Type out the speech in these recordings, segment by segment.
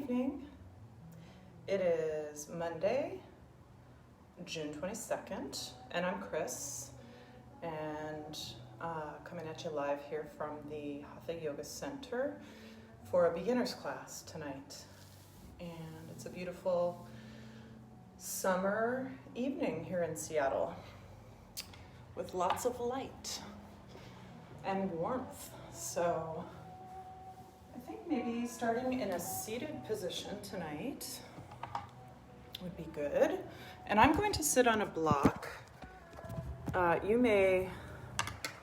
evening. It is Monday, June 22nd, and I'm Chris, and coming at you live here from the Hatha Yoga Center for a beginner's class tonight. And it's a beautiful summer evening here in Seattle with lots of light and warmth. So I think maybe starting in a seated position tonight would be good. And I'm going to sit on a block. You may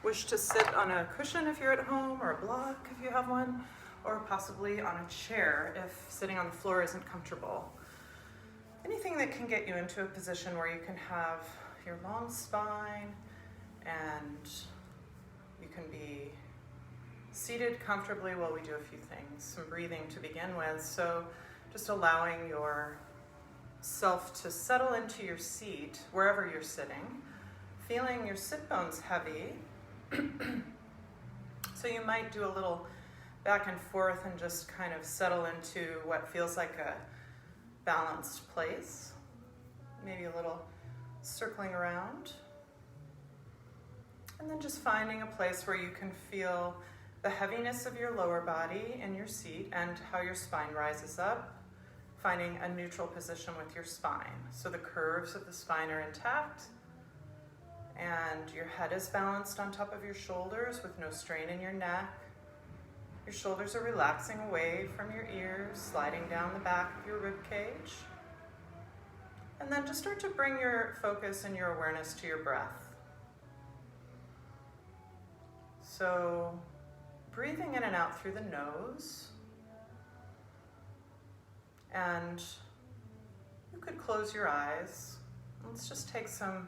wish to sit on a cushion if you're at home, or a block if you have one, or possibly on a chair if sitting on the floor isn't comfortable. Anything that can get you into a position where you can have your long spine and you can be seated comfortably while we do a few things, some breathing to begin with. So just allowing yourself to settle into your seat wherever you're sitting, feeling your sit bones heavy. So you might do a little back and forth and just kind of settle into what feels like a balanced place. Maybe a little circling around. And then just finding a place where you can feel the heaviness of your lower body in your seat and how your spine rises up, finding a neutral position with your spine. So the curves of the spine are intact and your head is balanced on top of your shoulders with no strain in your neck. Your shoulders are relaxing away from your ears, sliding down the back of your rib cage. And then just start to bring your focus and your awareness to your breath. So breathing in and out through the nose. And you could close your eyes. Let's just take some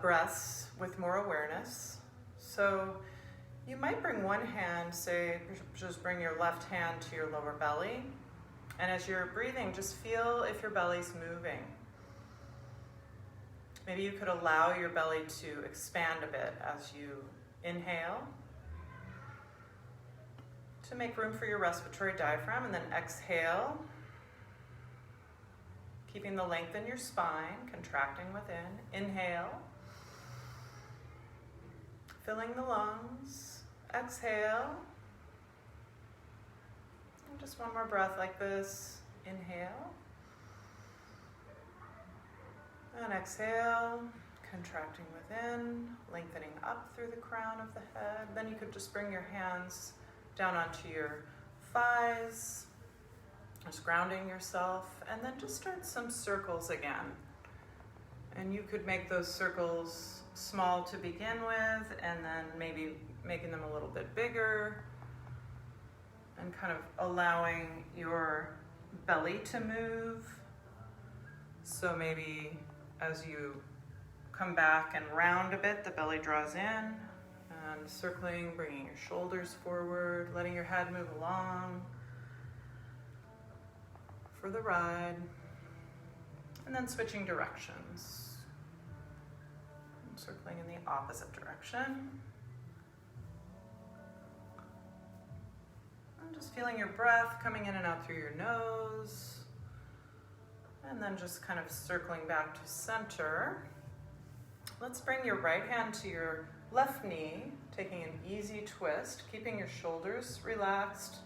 breaths with more awareness. So you might bring one hand, say, just bring your left hand to your lower belly. And as you're breathing, just feel if your belly's moving. Maybe you could allow your belly to expand a bit as you inhale to make room for your respiratory diaphragm, and then exhale, keeping the length in your spine, contracting within. Inhale, filling the lungs. Exhale. And just one more breath like this. Inhale. And exhale, contracting within, lengthening up through the crown of the head. Then you could just bring your hands down onto your thighs, just grounding yourself, and then just start some circles again. And you could make those circles small to begin with, and then maybe making them a little bit bigger, and kind of allowing your belly to move. So maybe as you come back and round a bit, the belly draws in, and circling, bringing your shoulders forward, letting your head move along for the ride, and then switching directions, and circling in the opposite direction. And just feeling your breath coming in and out through your nose, and then just kind of circling back to center. Let's bring your right hand to your left knee, taking an easy twist, keeping your shoulders relaxed,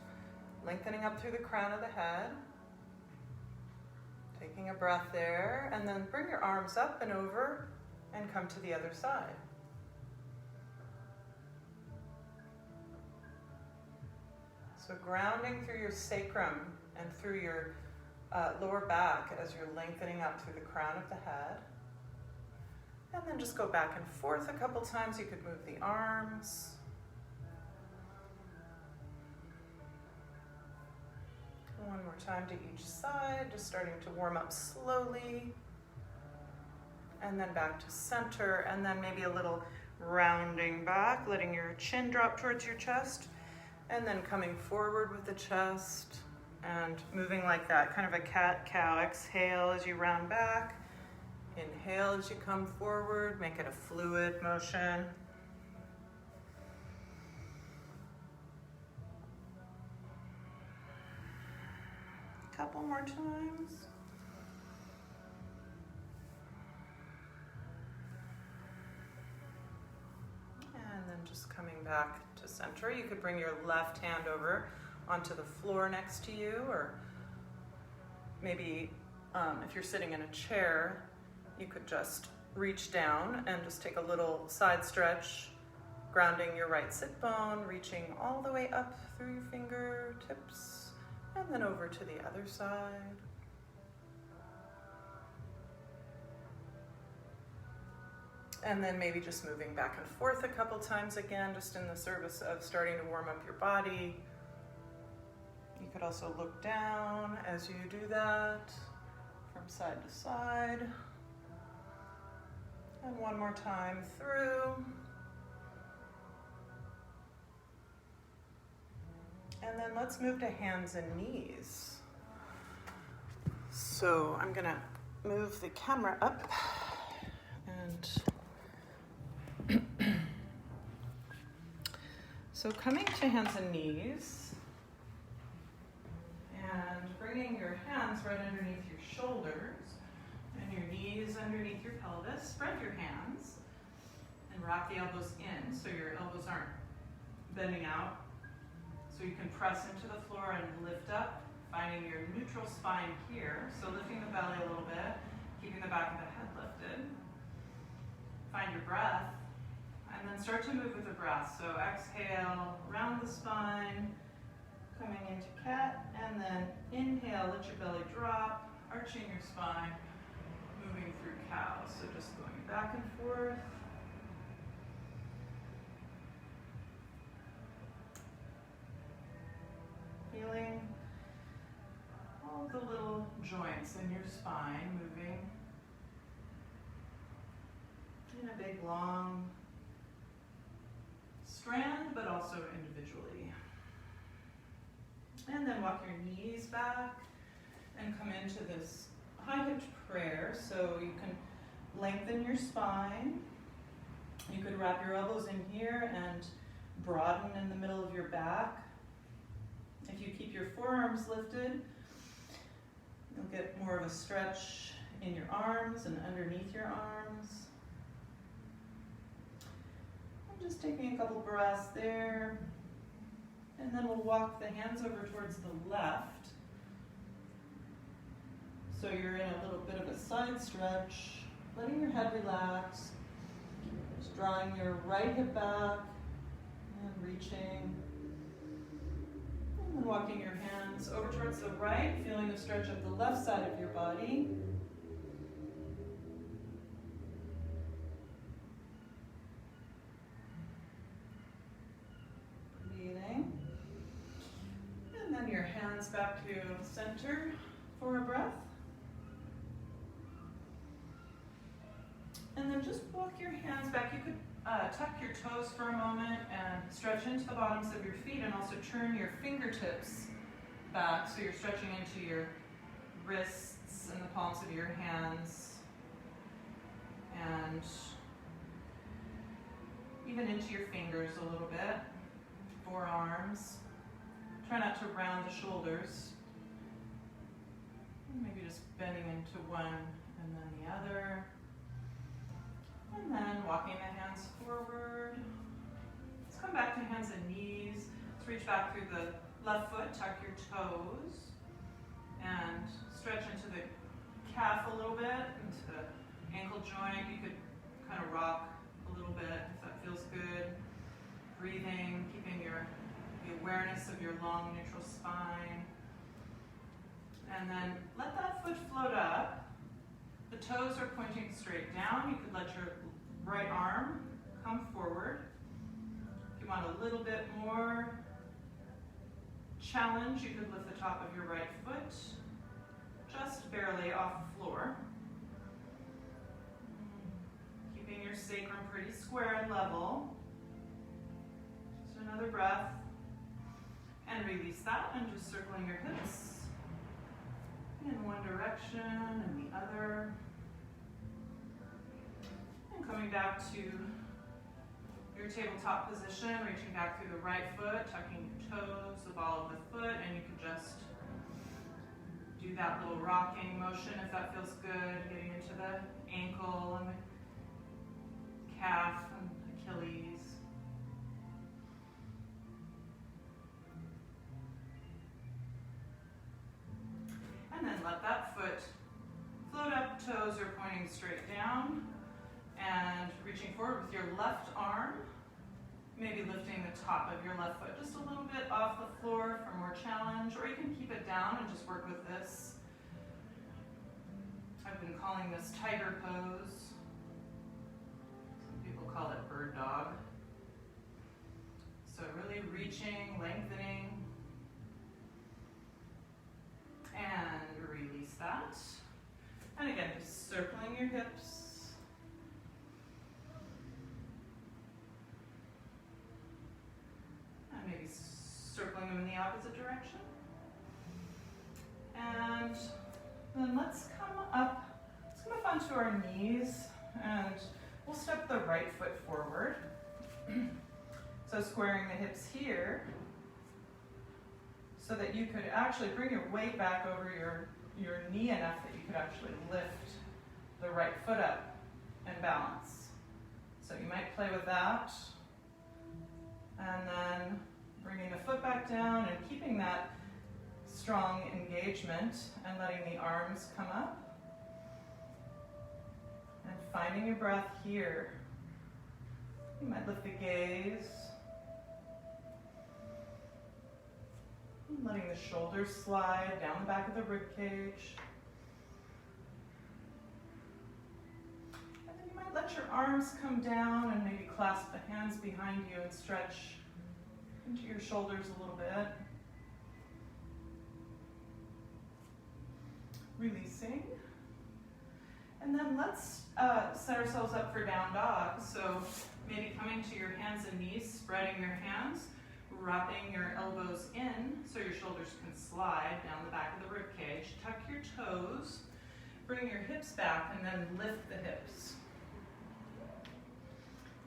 lengthening up through the crown of the head. Taking a breath there, and then bring your arms up and over and come to the other side. So grounding through your sacrum and through your lower back as you're lengthening up through the crown of the head. And then just go back and forth a couple times. You could move the arms. One more time to each side, just starting to warm up slowly. And then back to center, and then maybe a little rounding back, letting your chin drop towards your chest, and then coming forward with the chest and moving like that, kind of a cat-cow. Exhale as you round back. Inhale as you come forward, make it a fluid motion. Couple more times. And then just coming back to center. You could bring your left hand over onto the floor next to you, or maybe if you're sitting in a chair, you could just reach down and just take a little side stretch, grounding your right sit bone, reaching all the way up through your fingertips, and then over to the other side. And then maybe just moving back and forth a couple times again, just in the service of starting to warm up your body. You could also look down as you do that, from side to side. And one more time through. And then let's move to hands and knees. So I'm gonna move the camera up and so coming to hands and knees and bringing your hands right underneath your shoulders and your knees underneath your pelvis. Spread your hands and wrap the elbows in so your elbows aren't bending out. So you can press into the floor and lift up, finding your neutral spine here. So lifting the belly a little bit, keeping the back of the head lifted. Find your breath, and then start to move with the breath. So exhale, round the spine, coming into cat, and then inhale, let your belly drop, arching your spine, moving through cow. So just going back and forth. Feeling all the little joints in your spine moving in a big long strand, but also individually. And then walk your knees back and come into this high-hipped prayer. So you can lengthen your spine. You could wrap your elbows in here and broaden in the middle of your back. If you keep your forearms lifted, you'll get more of a stretch in your arms and underneath your arms. And just taking a couple breaths there. And then we'll walk the hands over towards the left. So you're in a little bit of a side stretch, letting your head relax. Just drawing your right hip back and reaching. And walking your hands over towards the right, feeling the stretch of the left side of your body. Breathing. And then your hands back to center for a breath. And then just walk your hands back. You could tuck your toes for a moment and stretch into the bottoms of your feet, and also turn your fingertips back so you're stretching into your wrists and the palms of your hands, and even into your fingers a little bit, forearms. Try not to round the shoulders. Maybe just bending into one and then the other. And then walking the hands forward. Let's come back to hands and knees. Let's reach back through the left foot, tuck your toes, and stretch into the calf a little bit, into the ankle joint. You could kind of rock a little bit if that feels good. Breathing, keeping the awareness of your long neutral spine. And then let that foot float up. The toes are pointing straight down. You could let your right arm come forward. If you want a little bit more challenge, you could lift the top of your right foot just barely off the floor. Keeping your sacrum pretty square and level. Just another breath. And release that, and just circling your hips in one direction and the other. And coming back to your tabletop position, reaching back through the right foot, tucking your toes, the ball of the foot, and you can just Do that little rocking motion if that feels good, getting into the ankle and the calf and Achilles. And then let that foot float up, toes are pointing straight down, and reaching forward with your left arm, maybe lifting the top of your left foot just a little bit off the floor for more challenge, or you can keep it down and just work with this. I've been calling this tiger pose. Some people call it bird dog. So really reaching, lengthening, and release that. And again, just circling your hips. And maybe circling them in the opposite direction. And then let's come up onto our knees, and we'll step the right foot forward. So squaring the hips here, so that you could actually bring your weight back over your knee enough that you could actually lift the right foot up and balance. So you might play with that, and then bringing the foot back down and keeping that strong engagement and letting the arms come up. And finding your breath here. You might lift the gaze. Letting the shoulders slide down the back of the rib cage. And then you might let your arms come down and maybe clasp the hands behind you and stretch into your shoulders a little bit. Releasing. And then let's set ourselves up for down dog. So maybe coming to your hands and knees, spreading your hands, wrapping your elbows in so your shoulders can slide down the back of the rib cage. Tuck your toes, bring your hips back, and then lift the hips.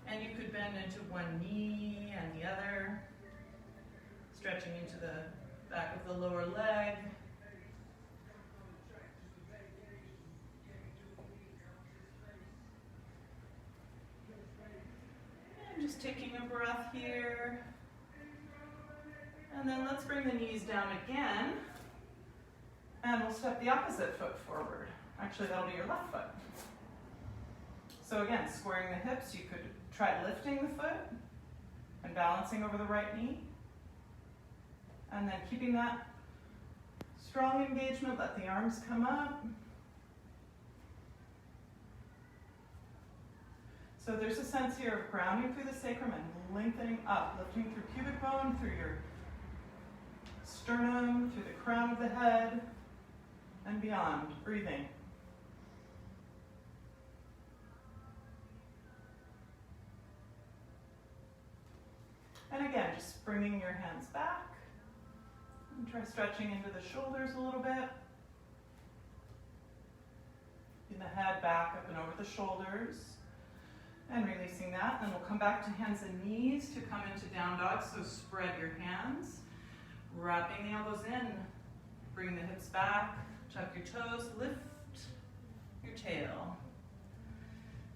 And you could bend into one knee and the other, stretching into the back of the lower leg. Just taking a breath here. And then let's bring the knees down again. And we'll step the opposite foot forward. Actually, that'll be your left foot. So again, squaring the hips, you could try lifting the foot and balancing over the right knee. And then keeping that strong engagement, let the arms come up. So there's a sense here of grounding through the sacrum and lengthening up, lifting through pubic bone, through your sternum, through the crown of the head, and beyond, breathing. And again, just bringing your hands back. And try stretching into the shoulders a little bit. In the head back up and over the shoulders. And releasing that. Then we'll come back to hands and knees to come into down dog. So spread your hands. Wrapping the elbows in. Bring the hips back. Tuck your toes. Lift your tail.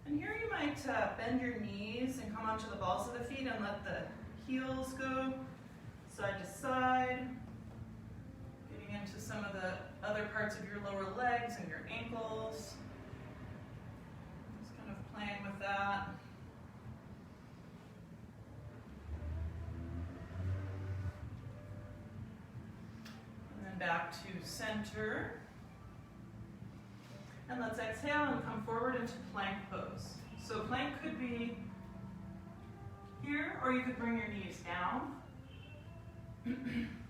And here you might bend your knees and come onto the balls of the feet and let the heels go side to side. Getting into some of the other parts of your lower legs and your ankles. Just kind of playing with that. And then back to center. And let's exhale and come forward into plank pose. So plank could be here, or you could bring your knees down.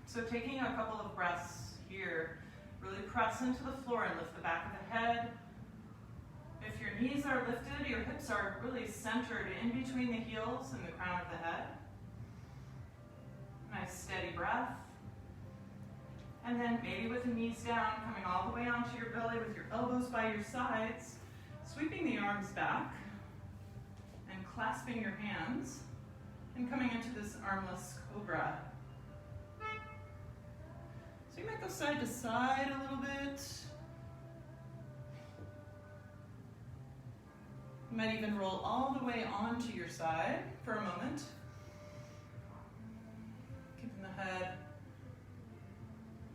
So taking a couple of breaths here, really press into the floor and lift the back of the head. If your knees are lifted, your hips are really centered in between the heels and the crown of the head. Nice steady breath. And then maybe with the knees down, coming all the way onto your belly with your elbows by your sides, sweeping the arms back and clasping your hands and coming into this armless cobra. So you might go side to side a little bit. You might even roll all the way onto your side for a moment. Keeping the head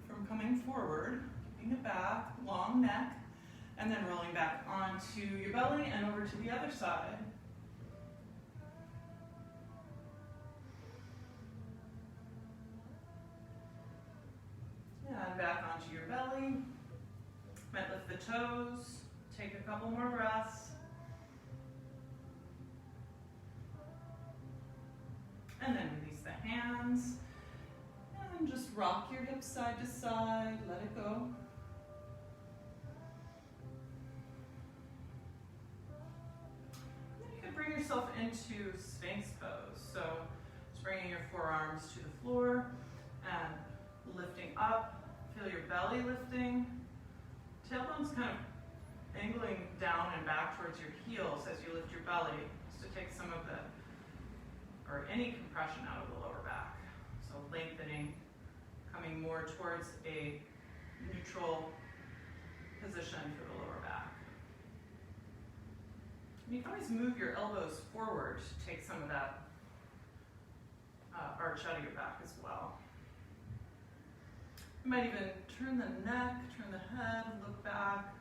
from coming forward, keeping it back, long neck, and then rolling back onto your belly and over to the other side. And back onto your belly. Might lift the toes, take a couple more breaths. And then release the hands. And just rock your hips side to side, let it go. Then you can bring yourself into Sphinx pose. So just bringing your forearms to the floor and lifting up. Feel your belly lifting. Tailbone's kind of angling down and back towards your heels as you lift your belly, just to take some of the, or any compression out of the lower back. So lengthening, coming more towards a neutral position for the lower back. And you can always move your elbows forward to take some of that arch out of your back as well. You might even turn the neck, turn the head, look back.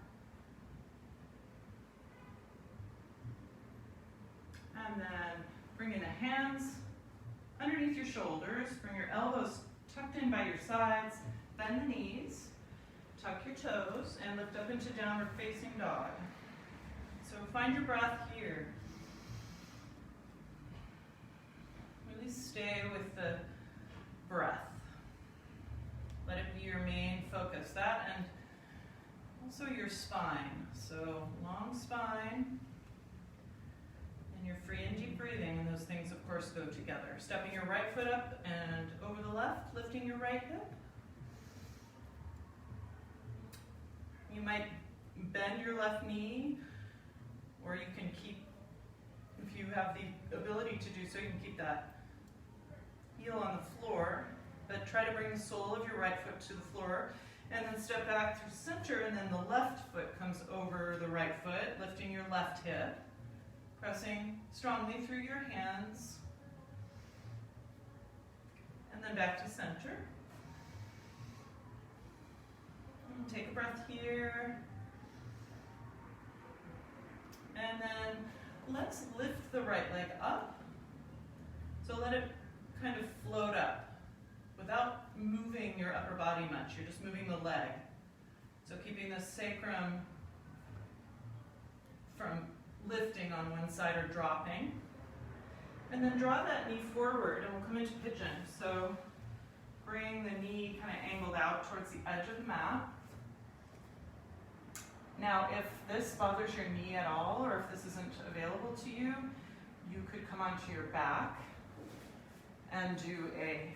And then bring in the hands underneath your shoulders. Bring your elbows tucked in by your sides. Bend the knees. Tuck your toes and lift up into downward facing dog. So find your breath here. Really stay with the breath. Let it be your main focus. That and also your spine. So long spine. And your free and deep breathing, and those things of course go together. Stepping your right foot up and over the left, lifting your right hip. You might bend your left knee, or you can keep, if you have the ability to do so, you can keep that heel on the floor, but try to bring the sole of your right foot to the floor, and then step back through center, and then the left foot comes over the right foot, lifting your left hip. Pressing strongly through your hands. And then back to center. And take a breath here. And then let's lift the right leg up. So let it kind of float up without moving your upper body much. You're just moving the leg. So keeping the sacrum from lifting on one side or dropping. And then draw that knee forward and we'll come into pigeon. So bring the knee kind of angled out towards the edge of the mat. Now if this bothers your knee at all, or if this isn't available to you, you could come onto your back and do a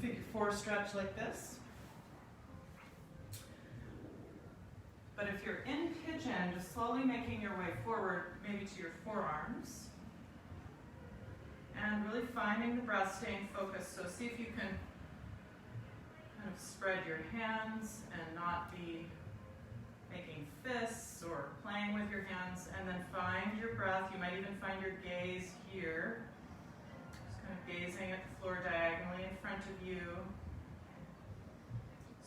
figure 4 stretch like this. But if you're in pigeon, just slowly making your way forward, maybe to your forearms. And really finding the breath, staying focused. So see if you can kind of spread your hands and not be making fists or playing with your hands. And then find your breath. You might even find your gaze here. Just kind of gazing at the floor diagonally in front of you.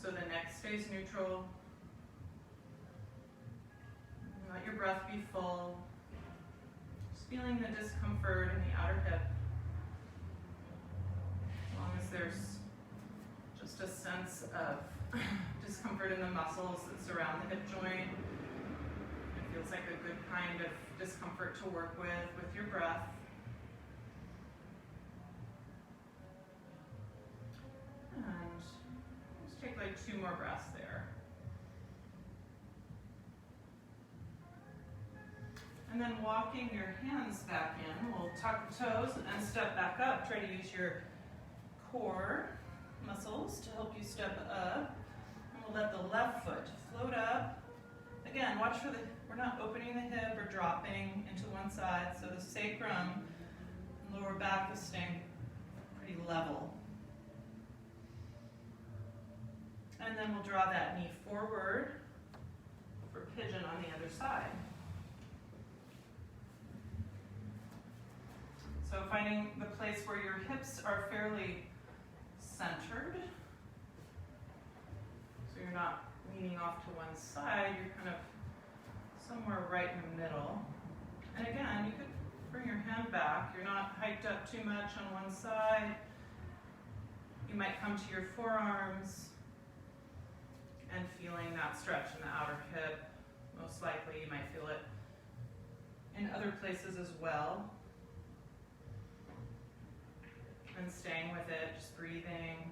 So the neck stays neutral. Let your breath be full. Just feeling the discomfort in the outer hip. As long as there's just a sense of discomfort in the muscles that surround the hip joint. It feels like a good kind of discomfort to work with your breath. And just take like 2 more breaths there. And then walking your hands back in, we'll tuck the toes and step back up. Try to use your core muscles to help you step up. And we'll let the left foot float up. Again, watch for we're not opening the hip or dropping into one side, so the sacrum and lower back is staying pretty level. And then we'll draw that knee forward for pigeon on the other side. So finding the place where your hips are fairly centered. So you're not leaning off to one side, you're kind of somewhere right in the middle. And again, you could bring your hand back. You're not hiked up too much on one side. You might come to your forearms and feeling that stretch in the outer hip. Most likely you might feel it in other places as well. And staying with it, just breathing.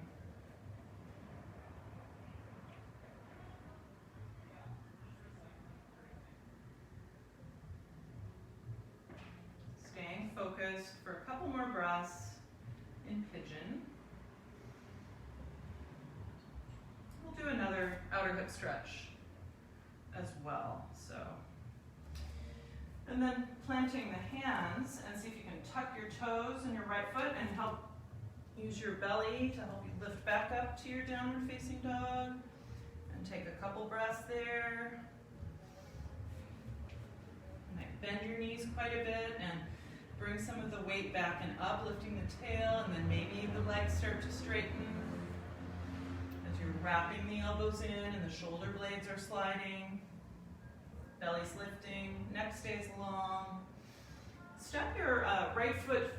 Staying focused for a couple more breaths in pigeon. We'll do another outer hip stretch as well. And then planting the hands, and see if you can tuck your toes in your right foot and help use your belly to help you lift back up to your downward facing dog. And take a couple breaths there. You might bend your knees quite a bit and bring some of the weight back and up, lifting the tail, and then maybe the legs start to straighten as you're wrapping the elbows in and the shoulder blades are sliding. Belly's lifting, neck stays long. Step your right foot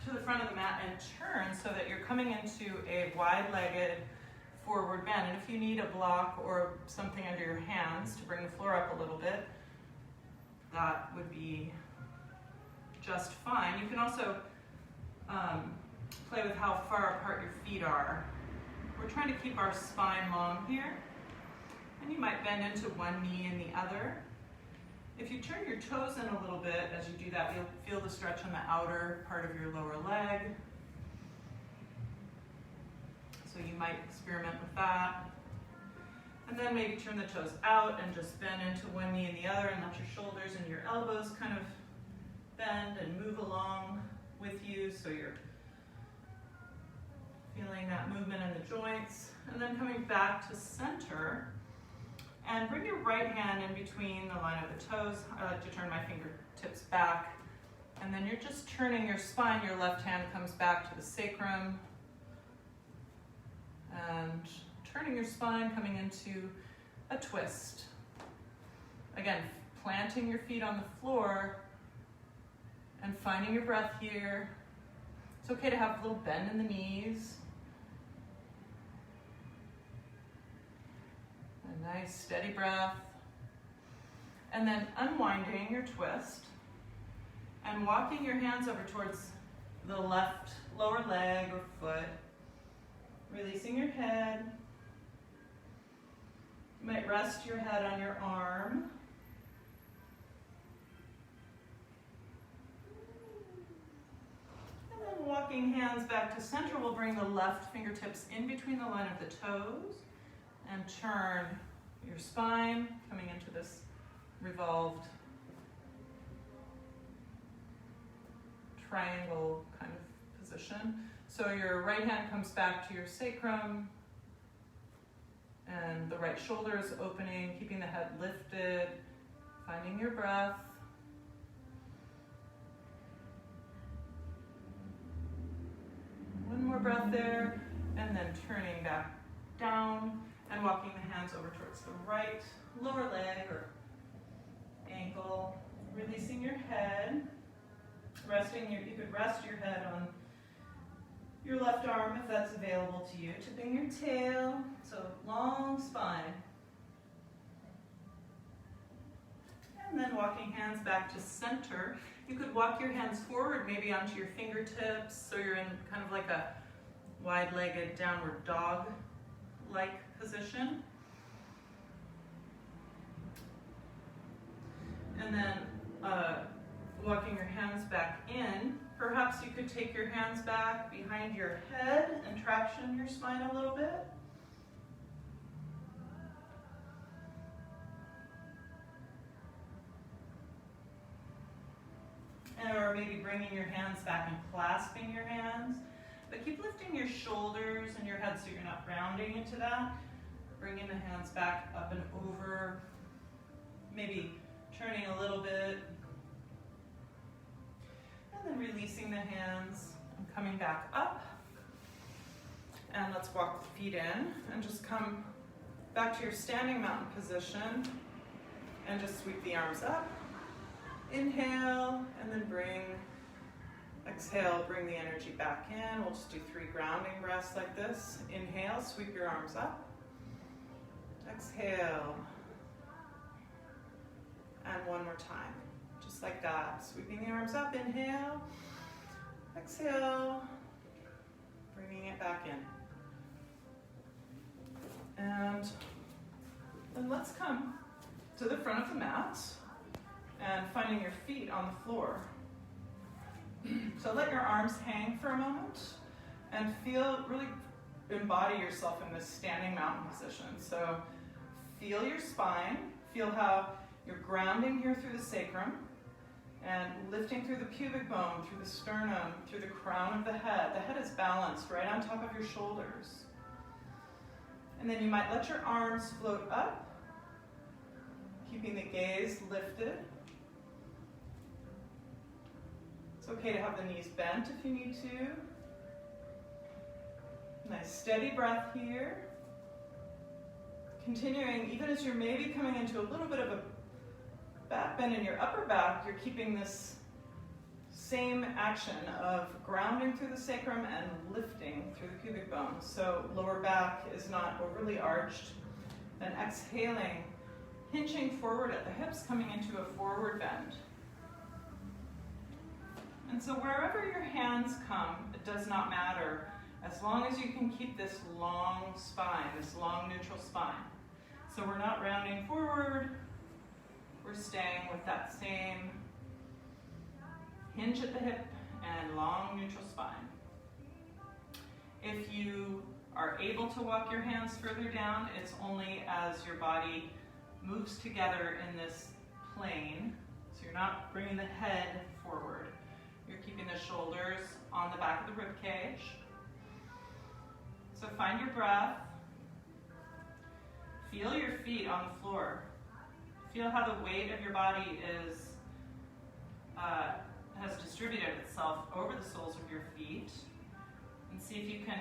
to the front of the mat and turn so that you're coming into a wide-legged forward bend. And if you need a block or something under your hands to bring the floor up a little bit, that would be just fine. You can also play with how far apart your feet are. We're trying to keep our spine long here. And you might bend into one knee and the other. If you turn your toes in a little bit as you do that, you'll feel the stretch on the outer part of your lower leg. So you might experiment with that. And then maybe turn the toes out and just bend into one knee and the other, and let your shoulders and your elbows kind of bend and move along with you so you're feeling that movement in the joints. And then coming back to center. And bring your right hand in between the line of the toes. I like to turn my fingertips back. And then you're just turning your spine. Your left hand comes back to the sacrum. And turning your spine, coming into a twist. Again, planting your feet on the floor and finding your breath here. It's okay to have a little bend in the knees. A nice steady breath. And then unwinding your twist and walking your hands over towards the left lower leg or foot. Releasing your head. You might rest your head on your arm. And then walking hands back to center, we'll bring the left fingertips in between the line of the toes and turn your spine, coming into this revolved triangle kind of position. So your right hand comes back to your sacrum, and the right shoulder is opening, keeping the head lifted, finding your breath. One more breath there, and then turning back down and walking the hands over towards the right lower leg or ankle, releasing your head, you could rest your head on your left arm if that's available to you, tipping your tail, so long spine. And then walking hands back to center. You could walk your hands forward, maybe onto your fingertips, so you're in kind of like a wide-legged downward dog-like position. And then walking your hands back in. Perhaps you could take your hands back behind your head and traction your spine a little bit. Or maybe bringing your hands back and clasping your hands. But keep lifting your shoulders and your head so you're not rounding into that. Bringing the hands back up and over, maybe turning a little bit. And then releasing the hands and coming back up. And let's walk the feet in and just come back to your standing mountain position and just sweep the arms up. Inhale, and then exhale, bring the energy back in. We'll just do 3 grounding breaths like this. Inhale, sweep your arms up. Exhale. And one more time, just like that. Sweeping the arms up, inhale. Exhale, bringing it back in. And then let's come to the front of the mat and finding your feet on the floor. So let your arms hang for a moment and really embody yourself in this standing mountain position. So feel your spine, feel how you're grounding here through the sacrum and lifting through the pubic bone, through the sternum, through the crown of the head. The head is balanced right on top of your shoulders. And then you might let your arms float up, keeping the gaze lifted. It's okay to have the knees bent if you need to. Nice steady breath here. Continuing, even as you're maybe coming into a little bit of a back bend in your upper back, you're keeping this same action of grounding through the sacrum and lifting through the pubic bone. So lower back is not overly arched. Then exhaling, hinging forward at the hips, coming into a forward bend. And so wherever your hands come, it does not matter, as long as you can keep this long spine, this long neutral spine. So we're not rounding forward, we're staying with that same hinge at the hip and long neutral spine. If you are able to walk your hands further down, it's only as your body moves together in this plane. So you're not bringing the head forward. You're keeping the shoulders on the back of the rib cage. So find your breath. Feel your feet on the floor. Feel how the weight of your body has distributed itself over the soles of your feet. And see if you can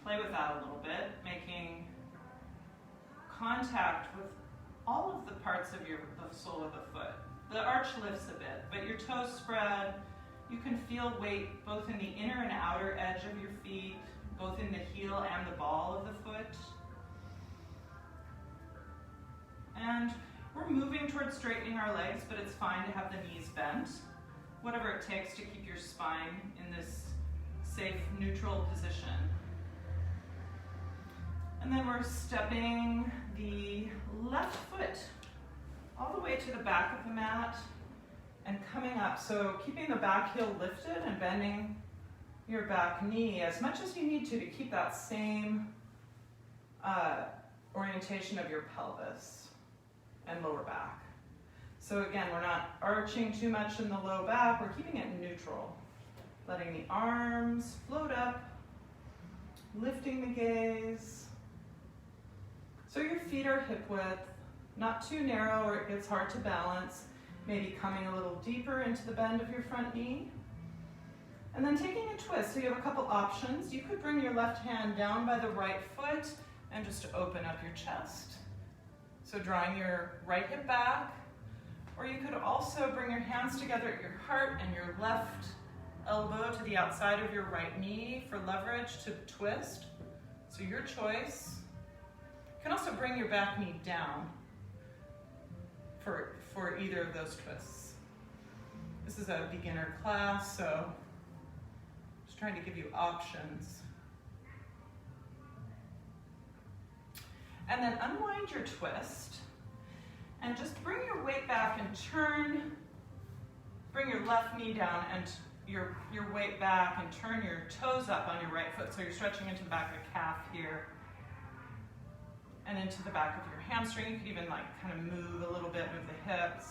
play with that a little bit, making contact with all of the parts of the sole of the foot. The arch lifts a bit, but your toes spread. You can feel weight both in the inner and outer edge of your feet, both in the heel and the ball of the foot. And we're moving towards straightening our legs, but it's fine to have the knees bent. Whatever it takes to keep your spine in this safe, neutral position. And then we're stepping the left foot all the way to the back of the mat and coming up. So keeping the back heel lifted and bending your back knee as much as you need to keep that same orientation of your pelvis and lower back. So again, we're not arching too much in the low back, we're keeping it neutral. Letting the arms float up, lifting the gaze. So your feet are hip width, not too narrow or it gets hard to balance. Maybe coming a little deeper into the bend of your front knee. And then taking a twist, so you have a couple options. You could bring your left hand down by the right foot and just open up your chest. So drawing your right hip back, or you could also bring your hands together at your heart and your left elbow to the outside of your right knee for leverage to twist. So your choice. You can also bring your back knee down for either of those twists. This is a beginner class, so just trying to give you options. And then unwind your twist and just bring your weight back and bring your left knee down and your weight back and turn your toes up on your right foot. So you're stretching into the back of the calf here and into the back of your hamstring. You could even kind of move a little bit, move the hips.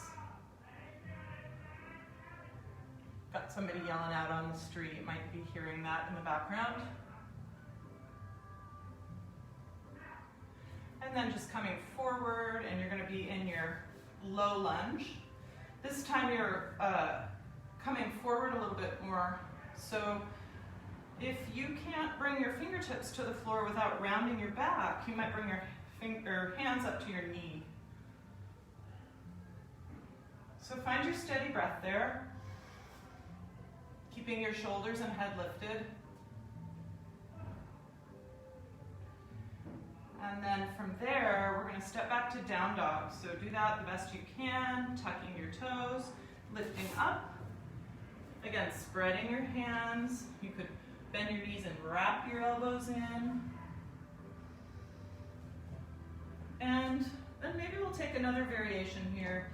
Got somebody yelling out on the street, you might be hearing that in the background. And then just coming forward, and you're going to be in your low lunge. This time you're coming forward a little bit more. So if you can't bring your fingertips to the floor without rounding your back, you might bring your hands up to your knee. So find your steady breath there, keeping your shoulders and head lifted. And then from there, we're going to step back to down dog. So do that the best you can, tucking your toes, lifting up. Again, spreading your hands. You could bend your knees and wrap your elbows in. And then maybe we'll take another variation here.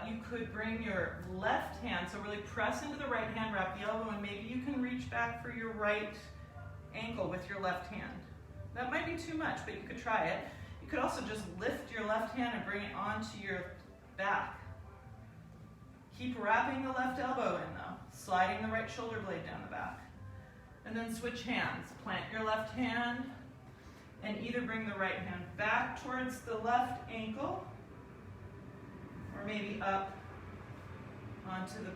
You could bring your left hand, so really press into the right hand, wrap the elbow, and maybe you can reach back for your right ankle with your left hand. That might be too much, but you could try it. You could also just lift your left hand and bring it onto your back. Keep wrapping the left elbow in though, sliding the right shoulder blade down the back. And then switch hands. Plant your left hand and either bring the right hand back towards the left ankle or maybe up onto the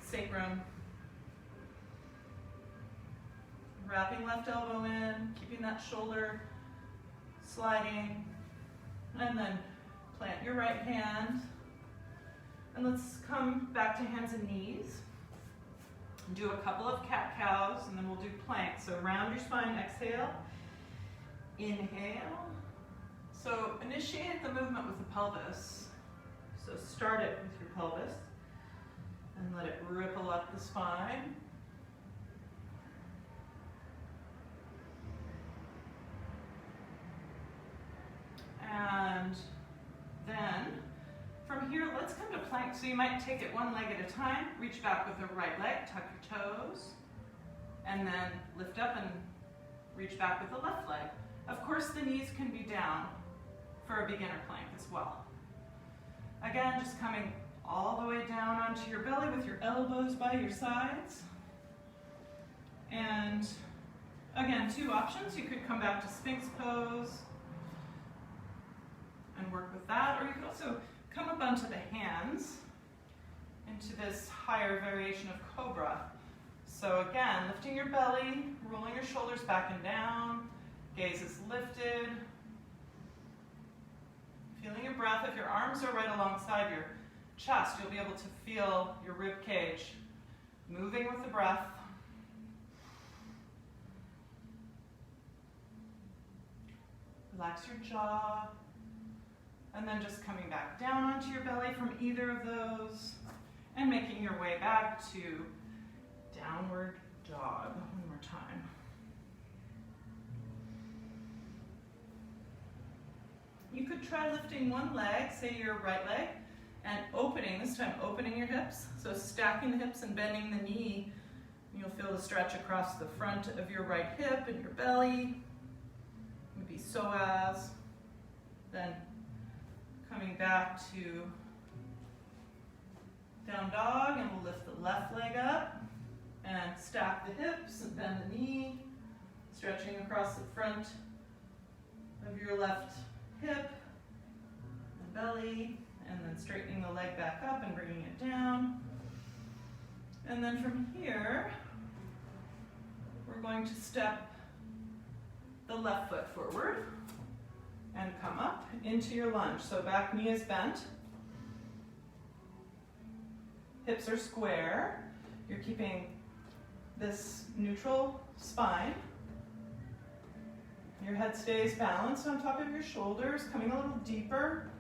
sacrum. Wrapping left elbow in, keeping that shoulder sliding, and then plant your right hand. And let's come back to hands and knees. Do a couple of cat-cows, and then we'll do planks. So round your spine, exhale, inhale. So initiate the movement with the pelvis. So start it with your pelvis, and let it ripple up the spine. And then from here, let's come to plank. So you might take it one leg at a time, reach back with the right leg, tuck your toes, and then lift up and reach back with the left leg. Of course, the knees can be down for a beginner plank as well. Again, just coming all the way down onto your belly with your elbows by your sides. And again, two options. You could come back to Sphinx pose and work with that, or you could also come up onto the hands into this higher variation of cobra. So again, lifting your belly, rolling your shoulders back and down, gaze is lifted, feeling your breath. If your arms are right alongside your chest, you'll be able to feel your rib cage moving with the breath. Relax your jaw. And then just coming back down onto your belly from either of those and making your way back to downward dog. One more time. You could try lifting one leg, say your right leg, and opening, this time opening your hips. So stacking the hips and bending the knee. You'll feel the stretch across the front of your right hip and your belly. Maybe psoas. Then coming back to down dog, and we'll lift the left leg up and stack the hips and bend the knee, stretching across the front of your left hip and belly, and then straightening the leg back up and bringing it down. And then from here, we're going to step the left foot forward and come up into your lunge. So back knee is bent. Hips are square. You're keeping this neutral spine. Your head stays balanced on top of your shoulders, coming a little deeper,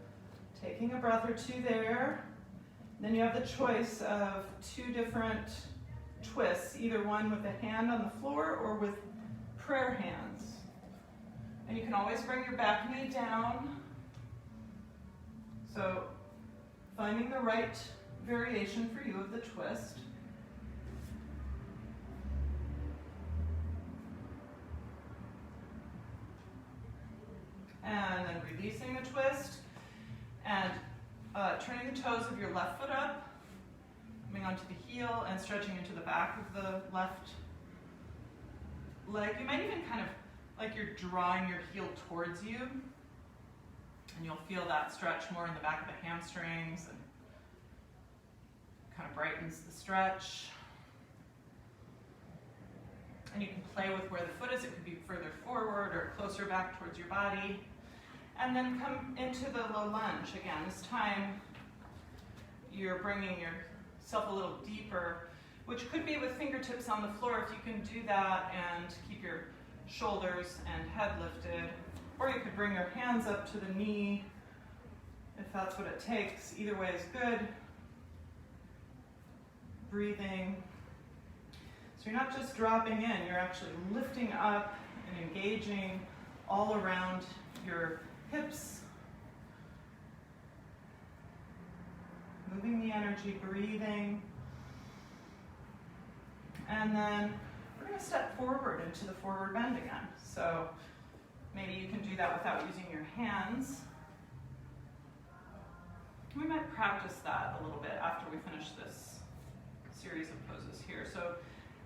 taking a breath or two there. Then you have the choice of two different twists, either one with a hand on the floor or with prayer hands. And you can always bring your back knee down. So finding the right variation for you of the twist. And then releasing the twist and turning the toes of your left foot up, coming onto the heel and stretching into the back of the left leg. You might even kind of like you're drawing your heel towards you And you'll feel that stretch more in the back of the hamstrings and kind of brightens the stretch. And you can play with where the foot is. It could be further forward or closer back towards your body. And then come into the low lunge again. This time you're bringing yourself a little deeper, which could be with fingertips on the floor if you can do that and keep your shoulders and head lifted. Or you could bring your hands up to the knee if that's what it takes. Either way is good. Breathing. So you're not just dropping in, you're actually lifting up and engaging all around your hips. Moving the energy, breathing. And then we're going to step forward into the forward bend again. So maybe you can do that without using your hands. We might practice that a little bit after we finish this series of poses here. So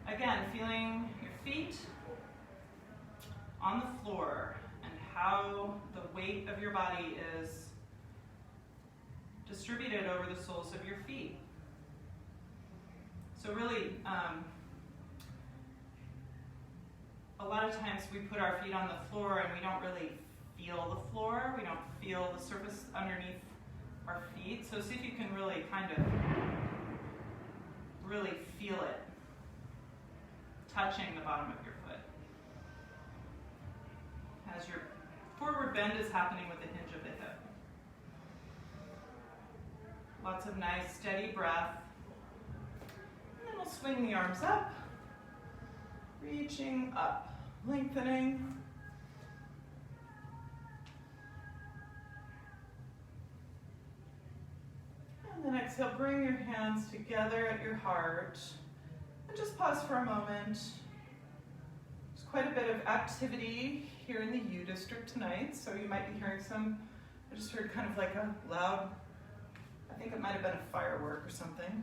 again, feeling your feet on the floor and how the weight of your body is distributed over the soles of your feet. So really, a lot of times we put our feet on the floor and we don't really feel the floor. We don't feel the surface underneath our feet. So see if you can really kind of really feel it touching the bottom of your foot. As your forward bend is happening with the hinge of the hip. Lots of nice steady breath. And then we'll swing the arms up, reaching up, lengthening. And then exhale, bring your hands together at your heart. And just pause for a moment. There's quite a bit of activity here in the U District tonight, so you might be hearing some, I just heard kind of like a loud, I think it might have been a firework or something.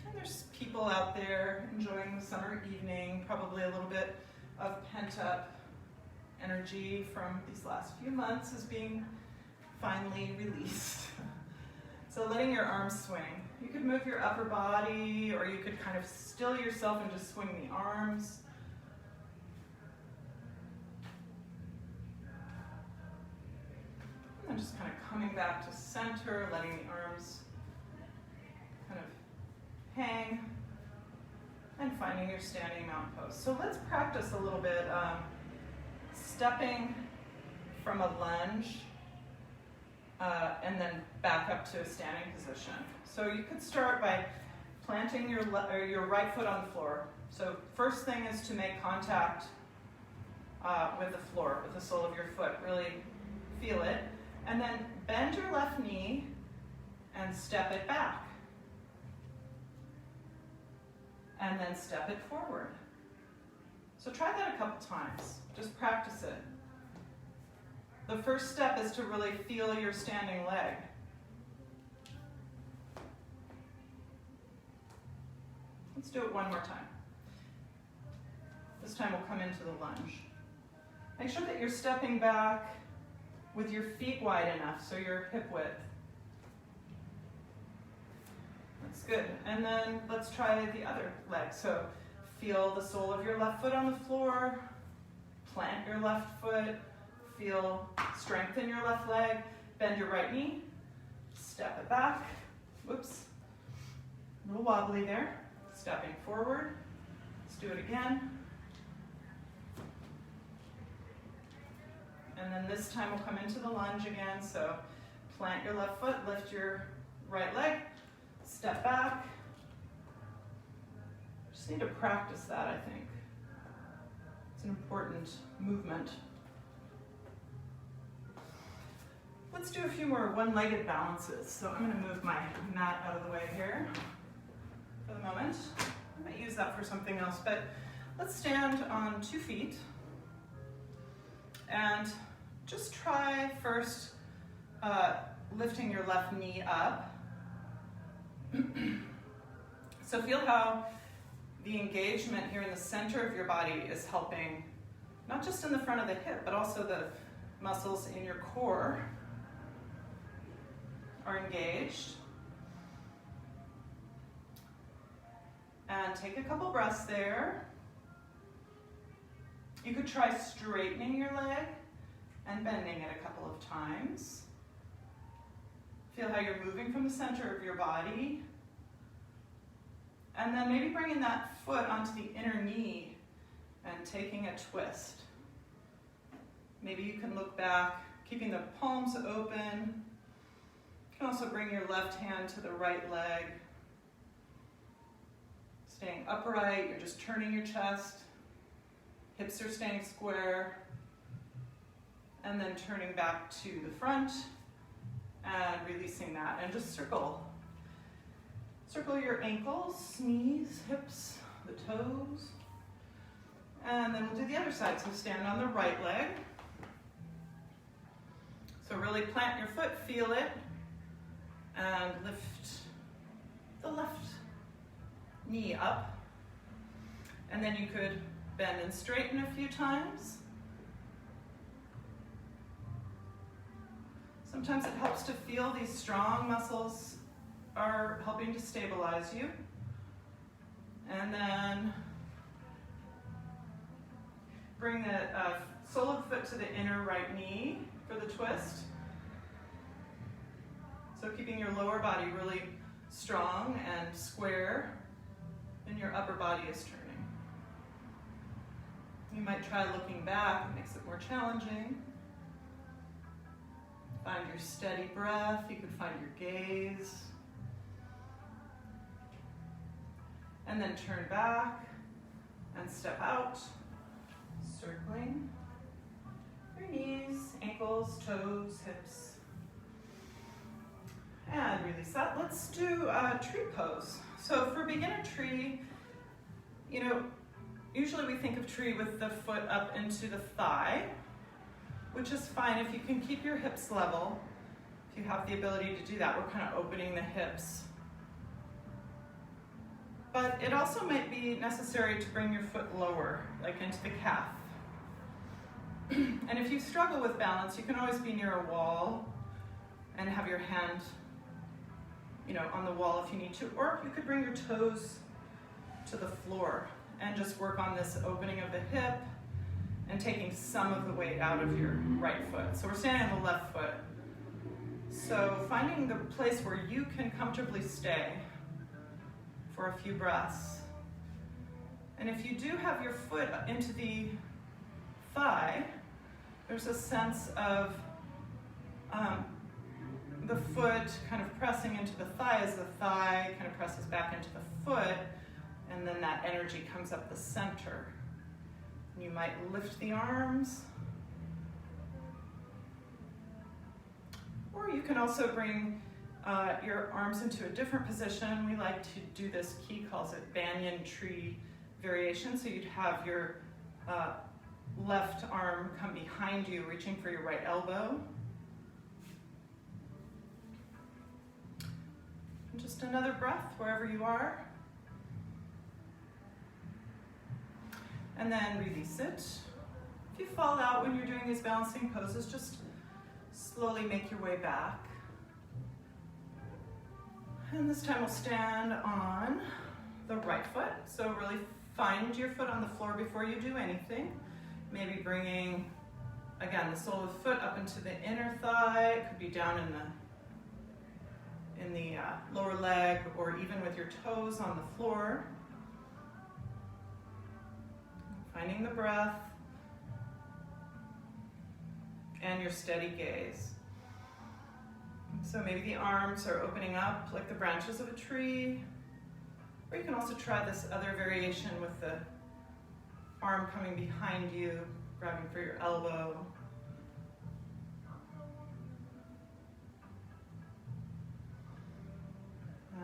And there's people out there enjoying the summer evening, probably a little bit of pent-up energy from these last few months is being finally released. So letting your arms swing. You could move your upper body, or you could kind of still yourself and just swing the arms. And then just kind of coming back to center, letting the arms kind of hang, and finding your standing mountain pose. So let's practice a little bit stepping from a lunge and then back up to a standing position. So you could start by planting your right foot on the floor. So first thing is to make contact with the floor, with the sole of your foot. Really feel it. And then bend your left knee and step it back. And then step it forward. So try that a couple times. Just practice it. The first step is to really feel your standing leg. Let's do it one more time. This time we'll come into the lunge. Make sure that you're stepping back with your feet wide enough, so your hip width. That's good. And then let's try the other leg. So feel the sole of your left foot on the floor, plant your left foot, feel strength in your left leg, bend your right knee, step it back. Whoops, a little wobbly there. Stepping forward. Let's do it again. And then this time we'll come into the lunge again. So plant your left foot, lift your right leg, step back. Just need to practice that, I think. It's an important movement. Let's do a few more one-legged balances. So I'm going to move my mat out of the way here for the moment. I might use that for something else, but let's stand on 2 feet and just try first lifting your left knee up. So feel how the engagement here in the center of your body is helping, not just in the front of the hip, but also the muscles in your core are engaged. And take a couple breaths there. You could try straightening your leg and bending it a couple of times. Feel how you're moving from the center of your body. And then maybe bringing that foot onto the inner knee and taking a twist. Maybe you can look back, keeping the palms open. You can also bring your left hand to the right leg. Staying upright, you're just turning your chest. Hips are staying square. And then turning back to the front and releasing that. And just circle. Circle your ankles, knees, hips, the toes. And then we'll do the other side. So stand on the right leg. So really plant your foot, feel it, and lift the left knee up. And then you could bend and straighten a few times. Sometimes it helps to feel these strong muscles are helping to stabilize you. And then bring the sole of the foot to the inner right knee for the twist. So keeping your lower body really strong and square, and your upper body is turning. You might try looking back, it makes it more challenging. Find your steady breath, you could find your gaze. And then turn back and step out, circling your knees, ankles, toes, hips. And release that. Let's do a tree pose. So for beginner tree, usually we think of tree with the foot up into the thigh, which is fine if you can keep your hips level. If you have the ability to do that, we're kind of opening the hips. But it also might be necessary to bring your foot lower, like into the calf. And if you struggle with balance, you can always be near a wall and have your hand, on the wall if you need to. Or you could bring your toes to the floor and just work on this opening of the hip and taking some of the weight out of your right foot. So we're standing on the left foot. So finding the place where you can comfortably stay for a few breaths. And if you do have your foot into the thigh, there's a sense of the foot kind of pressing into the thigh as the thigh kind of presses back into the foot, and then that energy comes up the center. You might lift the arms, or you can also bring your arms into a different position. We like to do this, Key calls it banyan tree variation. So you'd have your left arm come behind you, reaching for your right elbow. And just another breath wherever you are. And then release it. If you fall out when you're doing these balancing poses, just slowly make your way back. And this time we'll stand on the right foot. So really find your foot on the floor before you do anything. Maybe bringing, again, the sole of the foot up into the inner thigh. It could be down in the lower leg, or even with your toes on the floor. Finding the breath and your steady gaze. So maybe the arms are opening up like the branches of a tree, or you can also try this other variation with the arm coming behind you, grabbing for your elbow.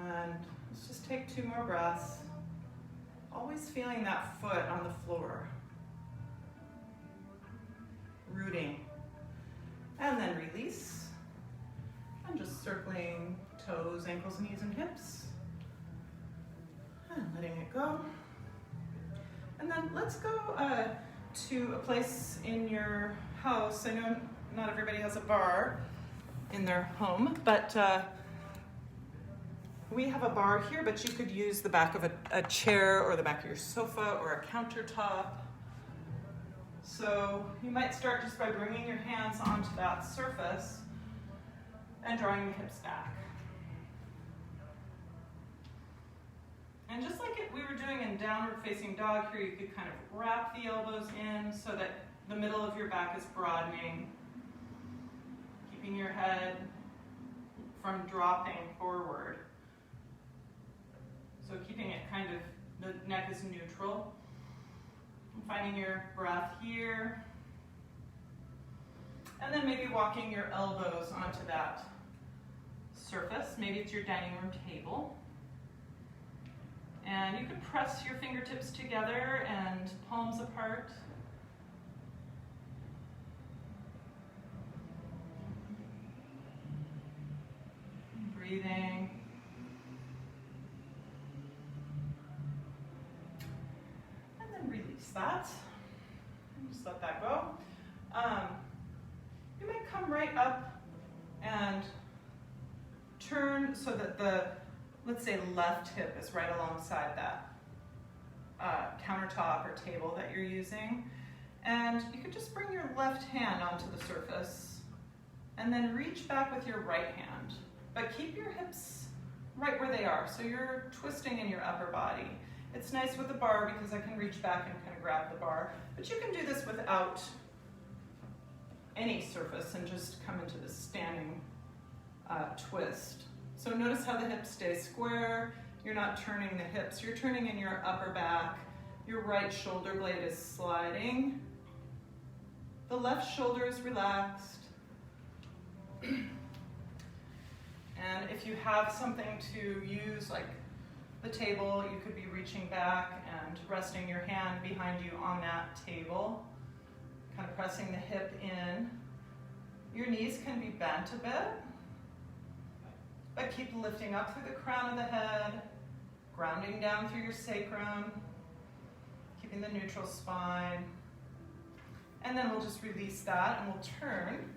And let's just take 2 more breaths. Always feeling that foot on the floor. Rooting. And then release. And just circling toes, ankles, knees, and hips. And letting it go. And then let's go to a place in your house. I know not everybody has a bar in their home, but we have a bar here, but you could use the back of a chair or the back of your sofa or a countertop. So you might start just by bringing your hands onto that surface and drawing the hips back. And just like we were doing in downward facing dog here, you could kind of wrap the elbows in so that the middle of your back is broadening, keeping your head from dropping forward. So keeping it kind of, the neck is neutral. And finding your breath here. And then maybe walking your elbows onto that surface. Maybe it's your dining room table. And you could press your fingertips together and palms apart. Breathing. And then release that. And just let that go. You might come right up and turn so that the, let's say, left hip is right alongside that countertop or table that you're using. And you could just bring your left hand onto the surface and then reach back with your right hand. But keep your hips right where they are, so you're twisting in your upper body. It's nice with the bar because I can reach back and kind of grab the bar, but you can do this without any surface and just come into this standing twist. So notice how the hips stay square. You're not turning the hips, you're turning in your upper back. Your right shoulder blade is sliding. The left shoulder is relaxed. And if you have something to use, like the table, you could be reaching back and resting your hand behind you on that table, kind of pressing the hip in. Your knees can be bent a bit, but keep lifting up through the crown of the head, grounding down through your sacrum, keeping the neutral spine. And then we'll just release that and we'll turn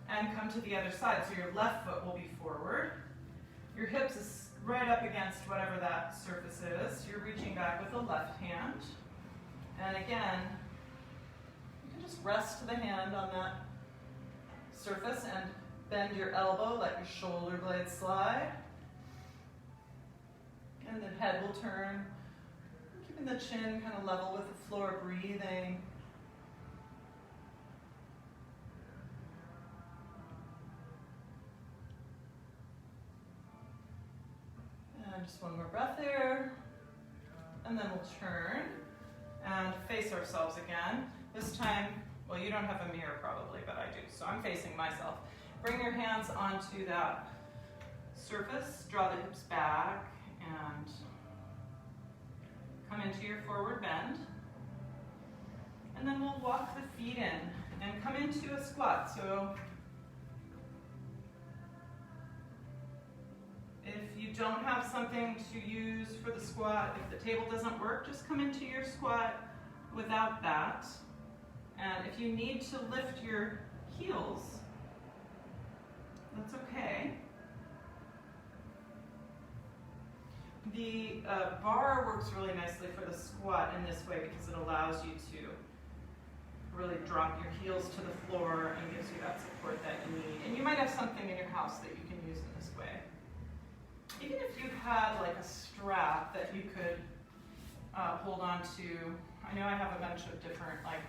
and come to the other side. So your left foot will be forward. Your hips is right up against whatever that surface is. You're reaching back with the left hand. And again, you can just rest the hand on that surface and bend your elbow, let your shoulder blade slide. And the head will turn, keeping the chin kind of level with the floor, breathing. And just one more breath there. And then we'll turn and face ourselves again. This time, well, you don't have a mirror probably, but I do, so I'm facing myself. Bring your hands onto that surface, draw the hips back, and come into your forward bend. And then we'll walk the feet in and come into a squat. So if you don't have something to use for the squat, if the table doesn't work, just come into your squat without that. And if you need to lift your heels, that's okay. The bar works really nicely for the squat in this way because it allows you to really drop your heels to the floor and gives you that support that you need. And you might have something in your house that you can use in this way. Even if you had like a strap that you could hold on to. I know I have a bunch of different like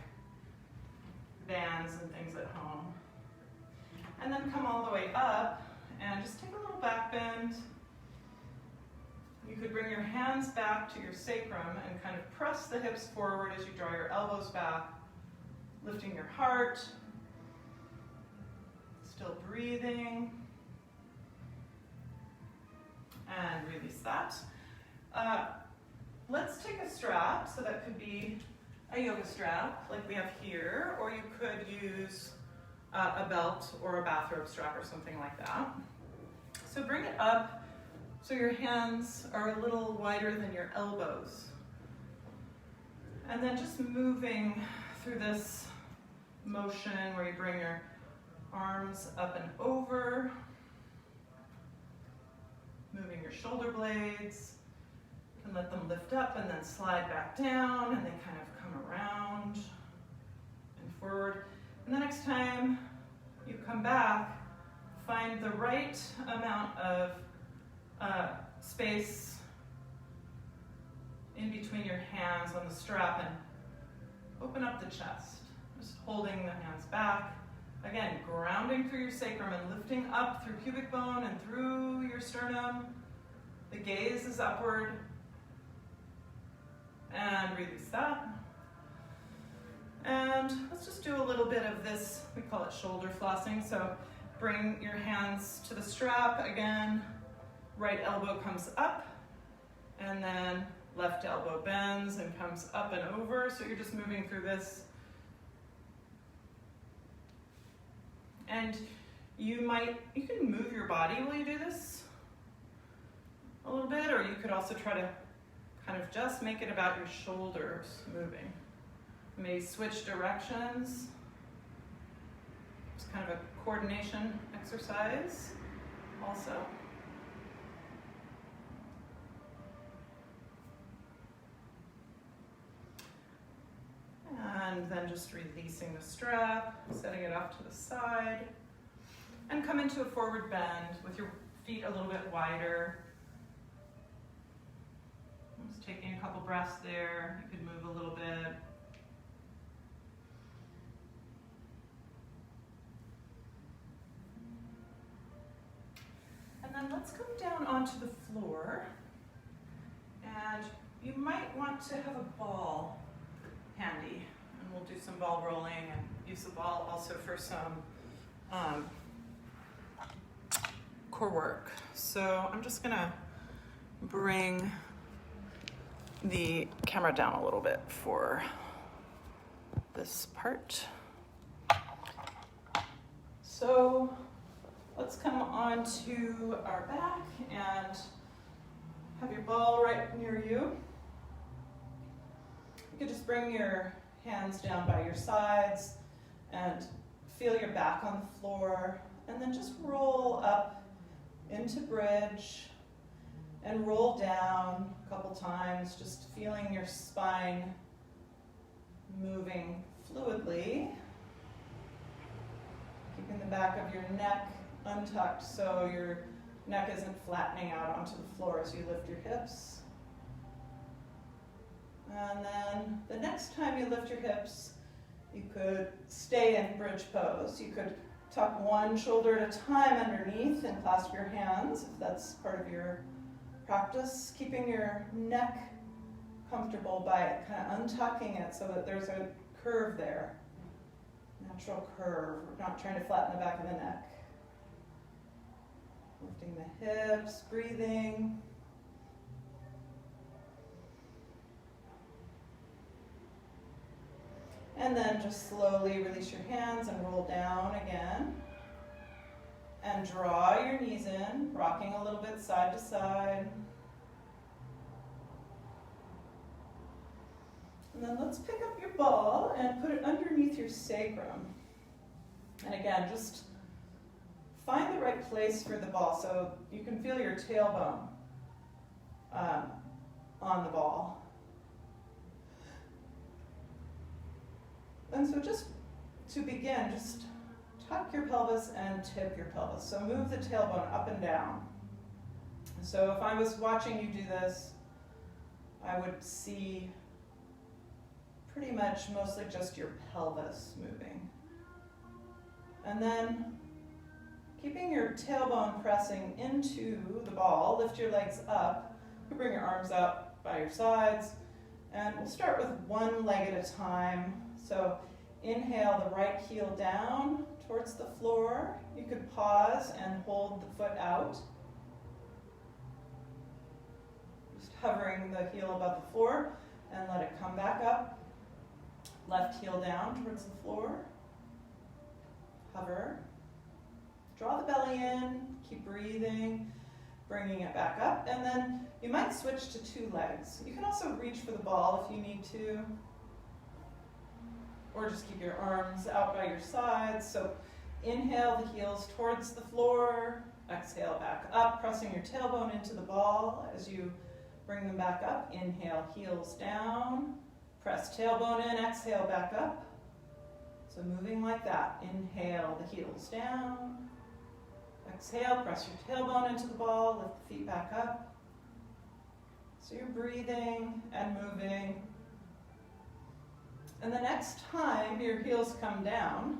bands and things at home. And then come all the way up and just take a little back bend. You could bring your hands back to your sacrum and kind of press the hips forward as you draw your elbows back, lifting your heart, still breathing, and release that. Let's take a strap, so that could be a yoga strap like we have here, or you could use a belt or a bathrobe strap or something like that. So bring it up so your hands are a little wider than your elbows. And then just moving through this motion where you bring your arms up and over, moving your shoulder blades. You can let them lift up and then slide back down, and they kind of come around and forward. And the next time you come back, find the right amount of space in between your hands on the strap and open up the chest. Just holding the hands back. Again, grounding through your sacrum and lifting up through pubic bone and through your sternum. The gaze is upward. And release that. And let's just do a little bit of this, we call it shoulder flossing. So bring your hands to the strap again. Right elbow comes up, and then left elbow bends and comes up and over. So you're just moving through this. And you can move your body while you do this a little bit, or you could also try to kind of just make it about your shoulders moving. Maybe switch directions. It's kind of a coordination exercise also. And then just releasing the strap, setting it off to the side, and come into a forward bend with your feet a little bit wider. Just taking a couple breaths there. You could move a little bit. And then let's come down onto the floor. And you might want to have a ball handy. And we'll do some ball rolling and use the ball also for some core work. So I'm just gonna bring the camera down a little bit for this part. So let's come on to our back and have your ball right near you. You could just bring your hands down by your sides and feel your back on the floor, and then just roll up into bridge and roll down a couple times, just feeling your spine moving fluidly. Keeping the back of your neck untucked so your neck isn't flattening out onto the floor as you lift your hips. And then the next time you lift your hips, you could stay in bridge pose. You could tuck one shoulder at a time underneath and clasp your hands if that's part of your practice. Keeping your neck comfortable by kind of untucking it so that there's a curve there. Natural curve. We're not trying to flatten the back of the neck. Lifting the hips, breathing. And then just slowly release your hands and roll down again. And draw your knees in, rocking a little bit side to side. And then let's pick up your ball and put it underneath your sacrum. And again, just find the right place for the ball so you can feel your tailbone on the ball. And so just to begin, just tuck your pelvis and tip your pelvis. So move the tailbone up and down. So if I was watching you do this, I would see pretty much mostly just your pelvis moving. And then keeping your tailbone pressing into the ball, lift your legs up. You bring your arms up by your sides. And we'll start with one leg at a time. So inhale the right heel down towards the floor. You could pause and hold the foot out. Just hovering the heel above the floor and let it come back up. Left heel down towards the floor. Hover. Draw the belly in, keep breathing, bringing it back up. And then you might switch to two legs. You can also reach for the ball if you need to. or just keep your arms out by your sides. So inhale the heels towards the floor, exhale back up, pressing your tailbone into the ball as you bring them back up. Inhale, heels down, press tailbone in, exhale back up. So moving like that. Inhale the heels down, exhale, press your tailbone into the ball, lift the feet back up. So you're breathing and moving. And the next time your heels come down,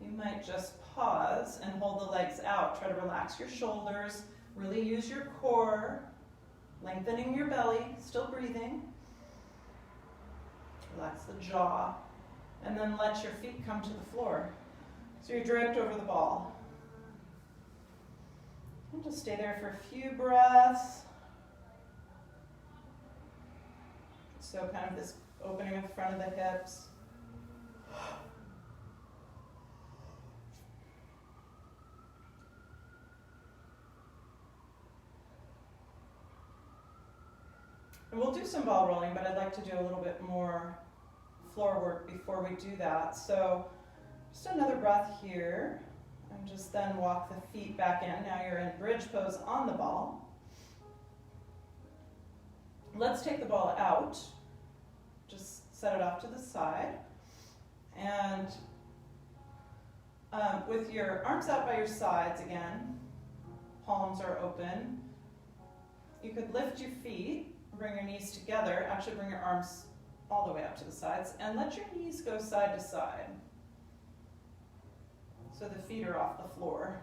you might just pause and hold the legs out. Try to relax your shoulders, really use your core, lengthening your belly, still breathing. Relax the jaw, and then let your feet come to the floor. So you're draped over the ball. And just stay there for a few breaths. So kind of this opening of the front of the hips. And we'll do some ball rolling, but I'd like to do a little bit more floor work before we do that. So just another breath here, and just then walk the feet back in. Now you're in bridge pose on the ball. Let's take the ball out. Just set it off to the side. And with your arms out by your sides again, palms are open. You could lift your feet, bring your knees together, actually bring your arms all the way up to the sides, and let your knees go side to side. So the feet are off the floor.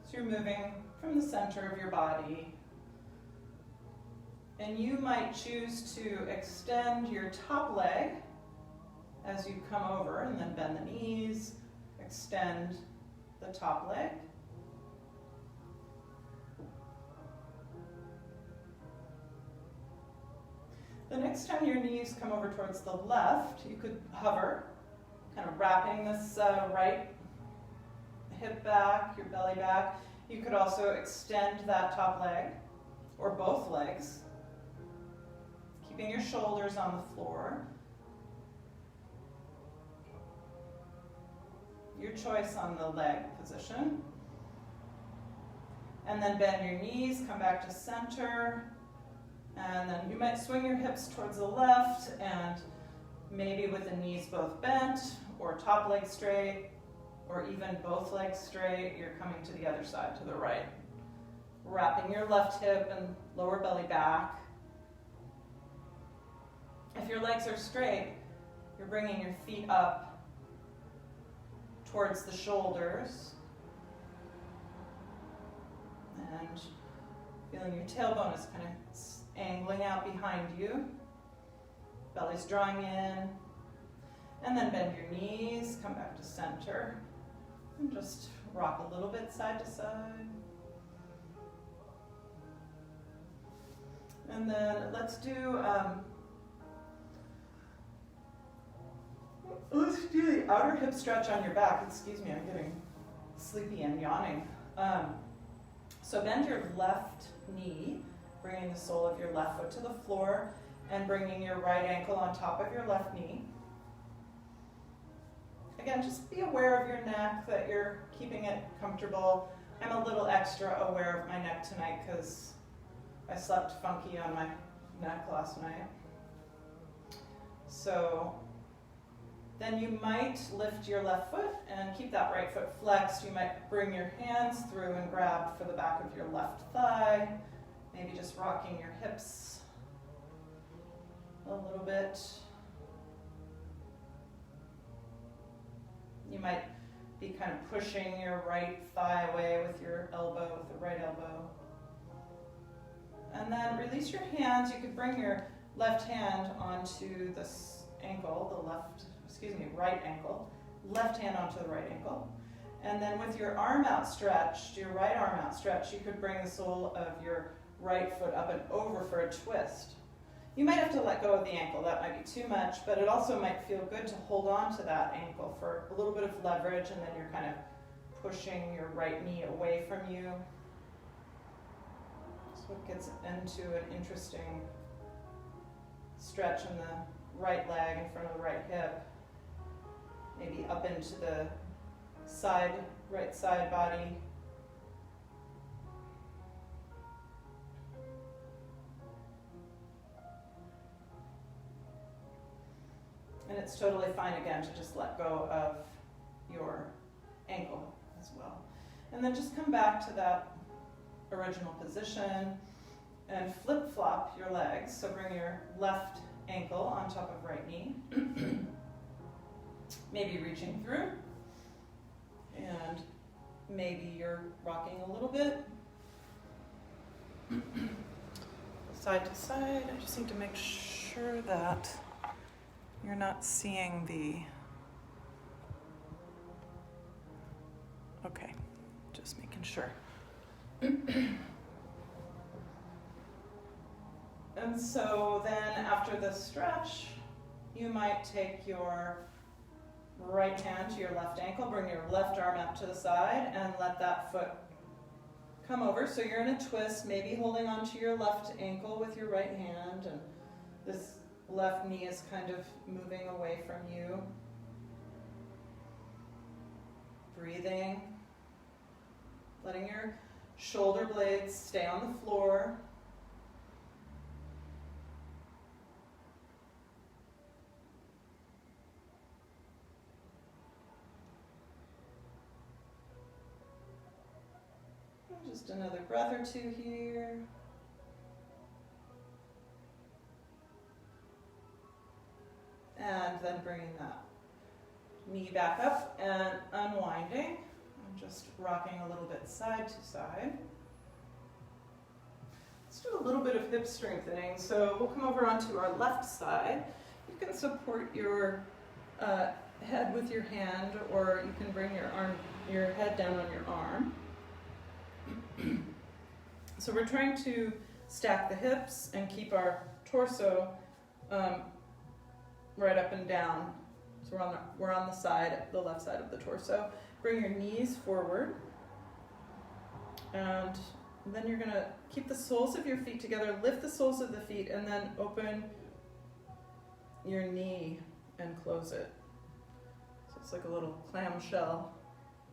So you're moving from the center of your body. And you might choose to extend your top leg as you come over, and then bend the knees, extend the top leg. The next time your knees come over towards the left, you could hover, kind of wrapping this right hip back, your belly back. You could also extend that top leg, or both legs, keeping your shoulders on the floor. Your choice on the leg position. And then bend your knees, come back to center. And then you might swing your hips towards the left, and maybe with the knees both bent, or top leg straight, or even both legs straight, you're coming to the other side, to the right. Wrapping your left hip and lower belly back. If your legs are straight, you're bringing your feet up towards the shoulders. And feeling your tailbone is kind of angling out behind you. Belly's drawing in. And then bend your knees, come back to center. And just rock a little bit side to side. And then let's do the outer hip stretch on your back. Excuse me, I'm getting sleepy and yawning. So bend your left knee, bringing the sole of your left foot to the floor, and bringing your right ankle on top of your left knee. Again, just be aware of your neck, that you're keeping it comfortable. I'm a little extra aware of my neck tonight because I slept funky on my neck last night. So then you might lift your left foot and keep that right foot flexed. You might bring your hands through and grab for the back of your left thigh, maybe just rocking your hips a little bit. You might be kind of pushing your right thigh away with your elbow, with the right elbow. And then release your hands. You could bring your left hand onto this ankle, right ankle. Left hand onto the right ankle. And then with your arm outstretched, your right arm outstretched, you could bring the sole of your right foot up and over for a twist. You might have to let go of the ankle. That might be too much, but it also might feel good to hold on to that ankle for a little bit of leverage, and then you're kind of pushing your right knee away from you. So it gets into an interesting stretch in the right leg in front of the right hip, maybe up into the side, right side body. And it's totally fine again to just let go of your ankle as well. And then just come back to that original position and flip-flop your legs. So bring your left ankle on top of right knee. Maybe reaching through. And maybe you're rocking a little bit. Side to side. I just need to make sure that you're not seeing the... Okay, just making sure. And so then after the stretch, you might take your right hand to your left ankle, bring your left arm out to the side, and let that foot come over. So you're in a twist, maybe holding onto your left ankle with your right hand, and this left knee is kind of moving away from you. Breathing, letting your shoulder blades stay on the floor. Just another breath or two here. And then bringing that knee back up and unwinding. I'm just rocking a little bit side to side. Let's do a little bit of hip strengthening. So we'll come over onto our left side. You can support your head with your hand, or you can bring your head down on your arm. So we're trying to stack the hips and keep our torso right up and down. So we're on the side, the left side of the torso. Bring your knees forward. And then you're going to keep the soles of your feet together, lift the soles of the feet, and then open your knee and close it. So it's like a little clamshell,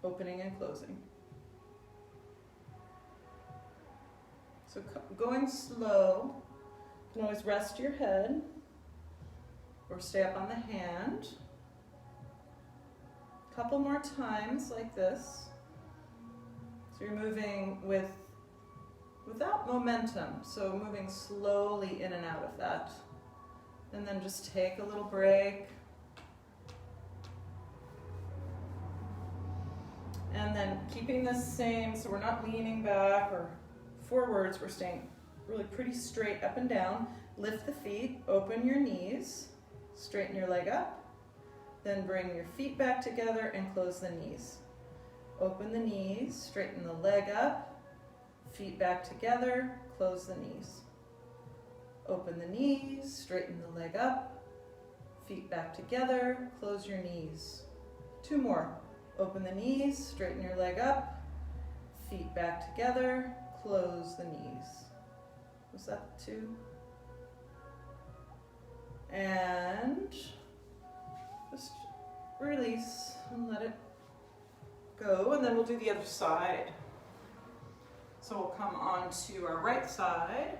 opening and closing. So going slow, you can always rest your head or stay up on the hand. A couple more times like this. So you're moving without momentum, so moving slowly in and out of that. And then just take a little break. And then keeping the same, so we're not leaning back or forwards, we're staying really pretty straight up and down. Lift the feet, open your knees, straighten your leg up, then bring your feet back together and close the knees. Open the knees, straighten the leg up, feet back together, close the knees. Open the knees, straighten the leg up, feet back together, close your knees. Two more. Open the knees, straighten your leg up, feet back together, close the knees. Was that two? And just release and let it go, and then we'll do the other side. So we'll come on to our right side,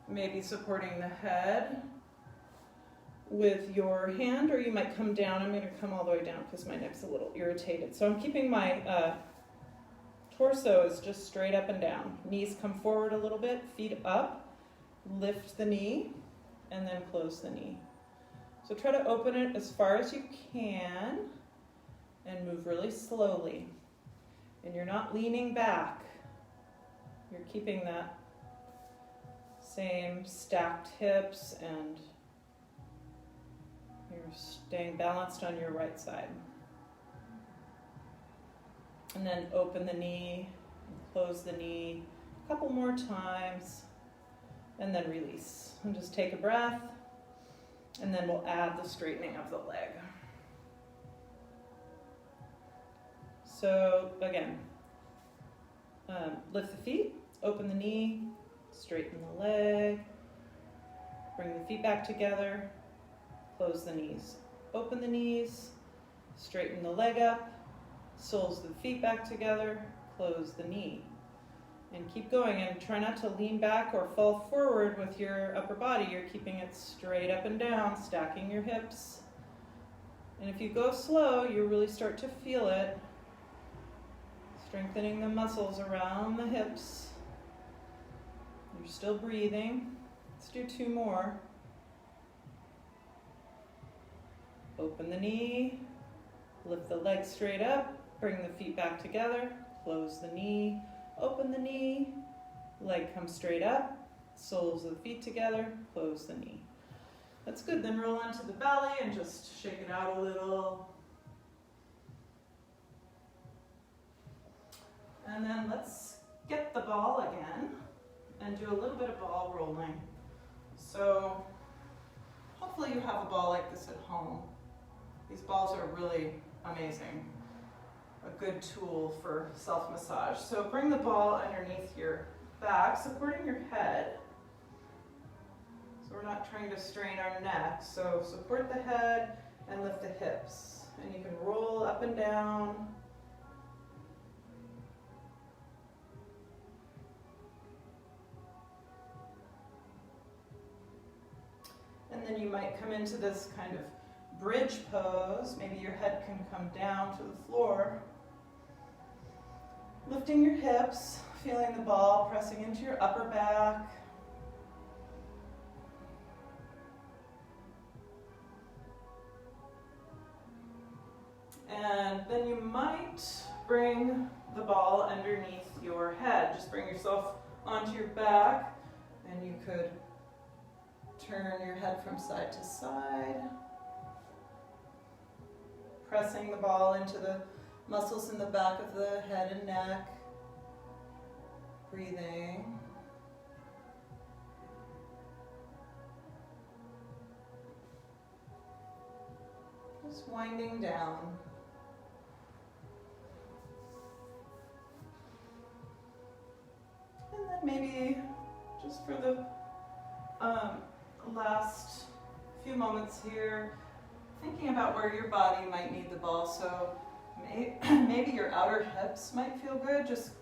maybe supporting the head with your hand, or you might come down. I'm going to come all the way down because my neck's a little irritated. So I'm keeping my torso is just straight up and down. Knees come forward a little bit, feet up, lift the knee, and then close the knee. So try to open it as far as you can and move really slowly. And you're not leaning back. You're keeping that same stacked hips, and you're staying balanced on your right side. And then open the knee, close the knee a couple more times, and then release. And just take a breath, and then we'll add the straightening of the leg. So again, lift the feet, open the knee, straighten the leg, bring the feet back together, close the knees. Open the knees, straighten the leg up, soles of the feet back together, close the knee. And keep going, and try not to lean back or fall forward with your upper body. You're keeping it straight up and down, stacking your hips. And if you go slow, you really start to feel it. Strengthening the muscles around the hips. You're still breathing. Let's do 2 more. Open the knee, lift the leg straight up, bring the feet back together, close the knee, open the knee, leg comes straight up, soles of the feet together, close the knee. That's good. Then roll onto the belly and just shake it out a little. And then let's get the ball again and do a little bit of ball rolling. So hopefully you have a ball like this at home. These balls are really amazing. A good tool for self-massage. So bring the ball underneath your back, supporting your head. So we're not trying to strain our neck. So support the head and lift the hips. And you can roll up and down. And then you might come into this kind of bridge pose. Maybe your head can come down to the floor. Lifting your hips, feeling the ball pressing into your upper back. And then you might bring the ball underneath your head. Just bring yourself onto your back, and you could turn your head from side to side. Pressing the ball into the muscles in the back of the head and neck. Breathing. Just winding down. And then maybe just for the last few moments here, thinking about where your body might need the ball. So maybe your outer hips might feel good, just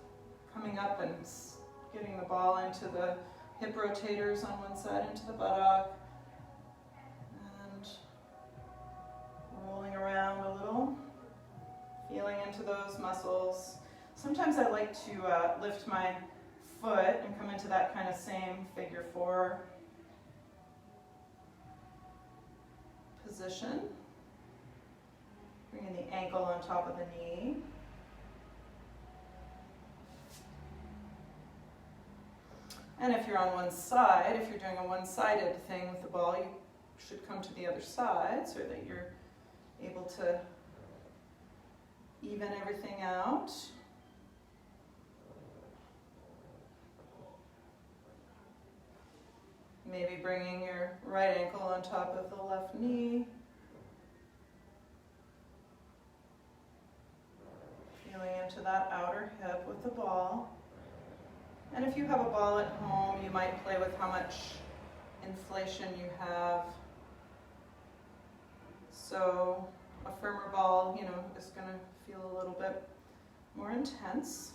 coming up and getting the ball into the hip rotators on one side, into the buttock, and rolling around a little, feeling into those muscles. Sometimes I like to lift my foot and come into that kind of same figure 4 position. Bringing the ankle on top of the knee. And if you're on one side, if you're doing a one-sided thing with the ball, you should come to the other side so that you're able to even everything out. Maybe bringing your right ankle on top of the left knee. Feeling into that outer hip with the ball. And if you have a ball at home, you might play with how much inflation you have. So a firmer ball, is going to feel a little bit more intense.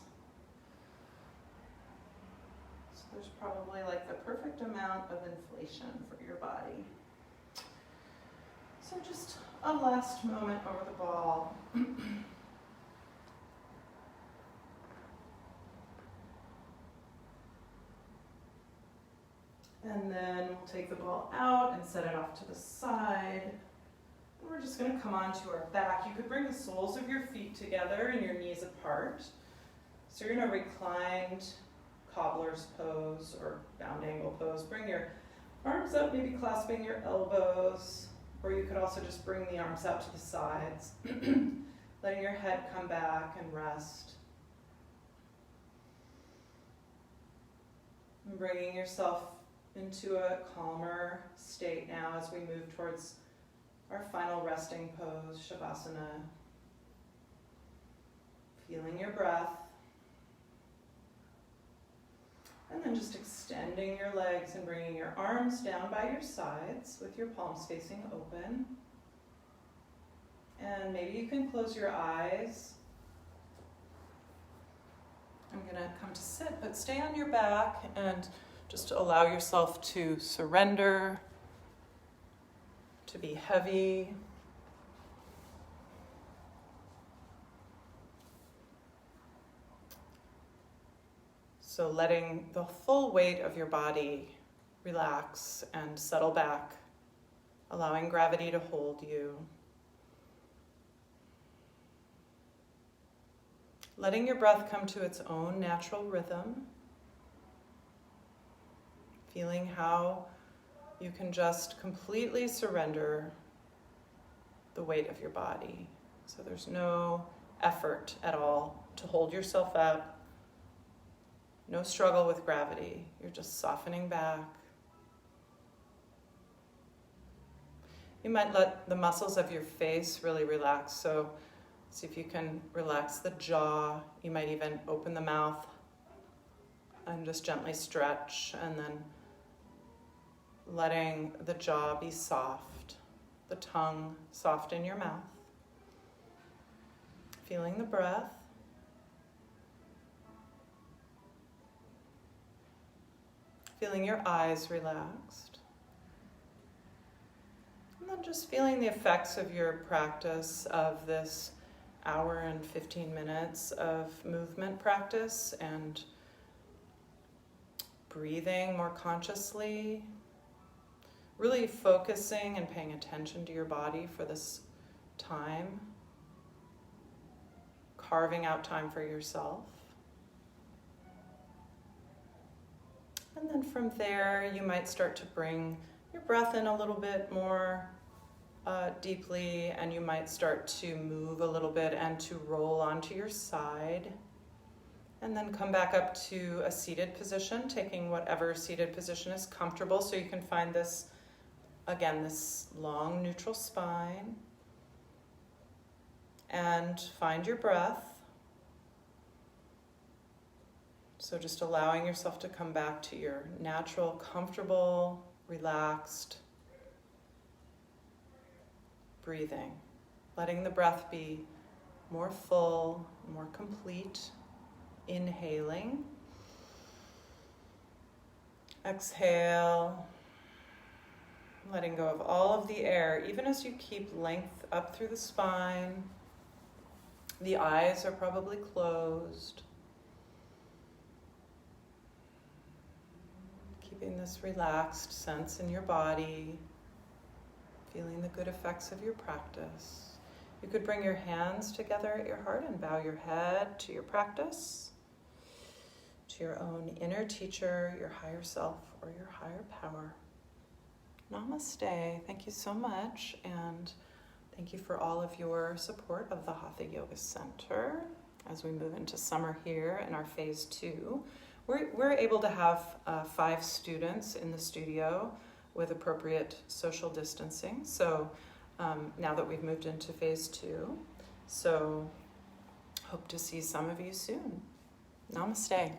So there's probably like the perfect amount of inflation for your body. So just a last moment over the ball. And then we'll take the ball out and set it off to the side. And we're just going to come onto our back. You could bring the soles of your feet together and your knees apart. So you're in a reclined cobbler's pose or bound angle pose. Bring your arms up, maybe clasping your elbows, or you could also just bring the arms out to the sides, letting your head come back and rest. And bringing yourself into a calmer state now as we move towards our final resting pose, Shavasana. Feeling your breath. And then just extending your legs and bringing your arms down by your sides with your palms facing open. And maybe you can close your eyes. I'm going to come to sit, but stay on your back and just allow yourself to surrender, to be heavy. So letting the full weight of your body relax and settle back, allowing gravity to hold you. Letting your breath come to its own natural rhythm. Feeling how you can just completely surrender the weight of your body. So there's no effort at all to hold yourself up. No struggle with gravity. You're just softening back. You might let the muscles of your face really relax. So see if you can relax the jaw. You might even open the mouth and just gently stretch, and then letting the jaw be soft, the tongue soft in your mouth. Feeling the breath. Feeling your eyes relaxed. And then just feeling the effects of your practice of this hour and 15 minutes of movement practice and breathing more consciously. Really focusing and paying attention to your body for this time. Carving out time for yourself. And then from there, you might start to bring your breath in a little bit more deeply, and you might start to move a little bit and to roll onto your side. And then come back up to a seated position, taking whatever seated position is comfortable, so you can find this, again, this long neutral spine. And find your breath. So just allowing yourself to come back to your natural, comfortable, relaxed breathing. Letting the breath be more full, more complete. Inhaling. Exhale. Letting go of all of the air, even as you keep length up through the spine. The eyes are probably closed. Keeping this relaxed sense in your body, feeling the good effects of your practice. You could bring your hands together at your heart and bow your head to your practice, to your own inner teacher, your higher self, or your higher power. Namaste. Thank you so much, and thank you for all of your support of the Hatha Yoga Center as we move into summer here in our phase 2. We're able to have 5 students in the studio with appropriate social distancing. So now that we've moved into phase 2, so hope to see some of you soon. Namaste.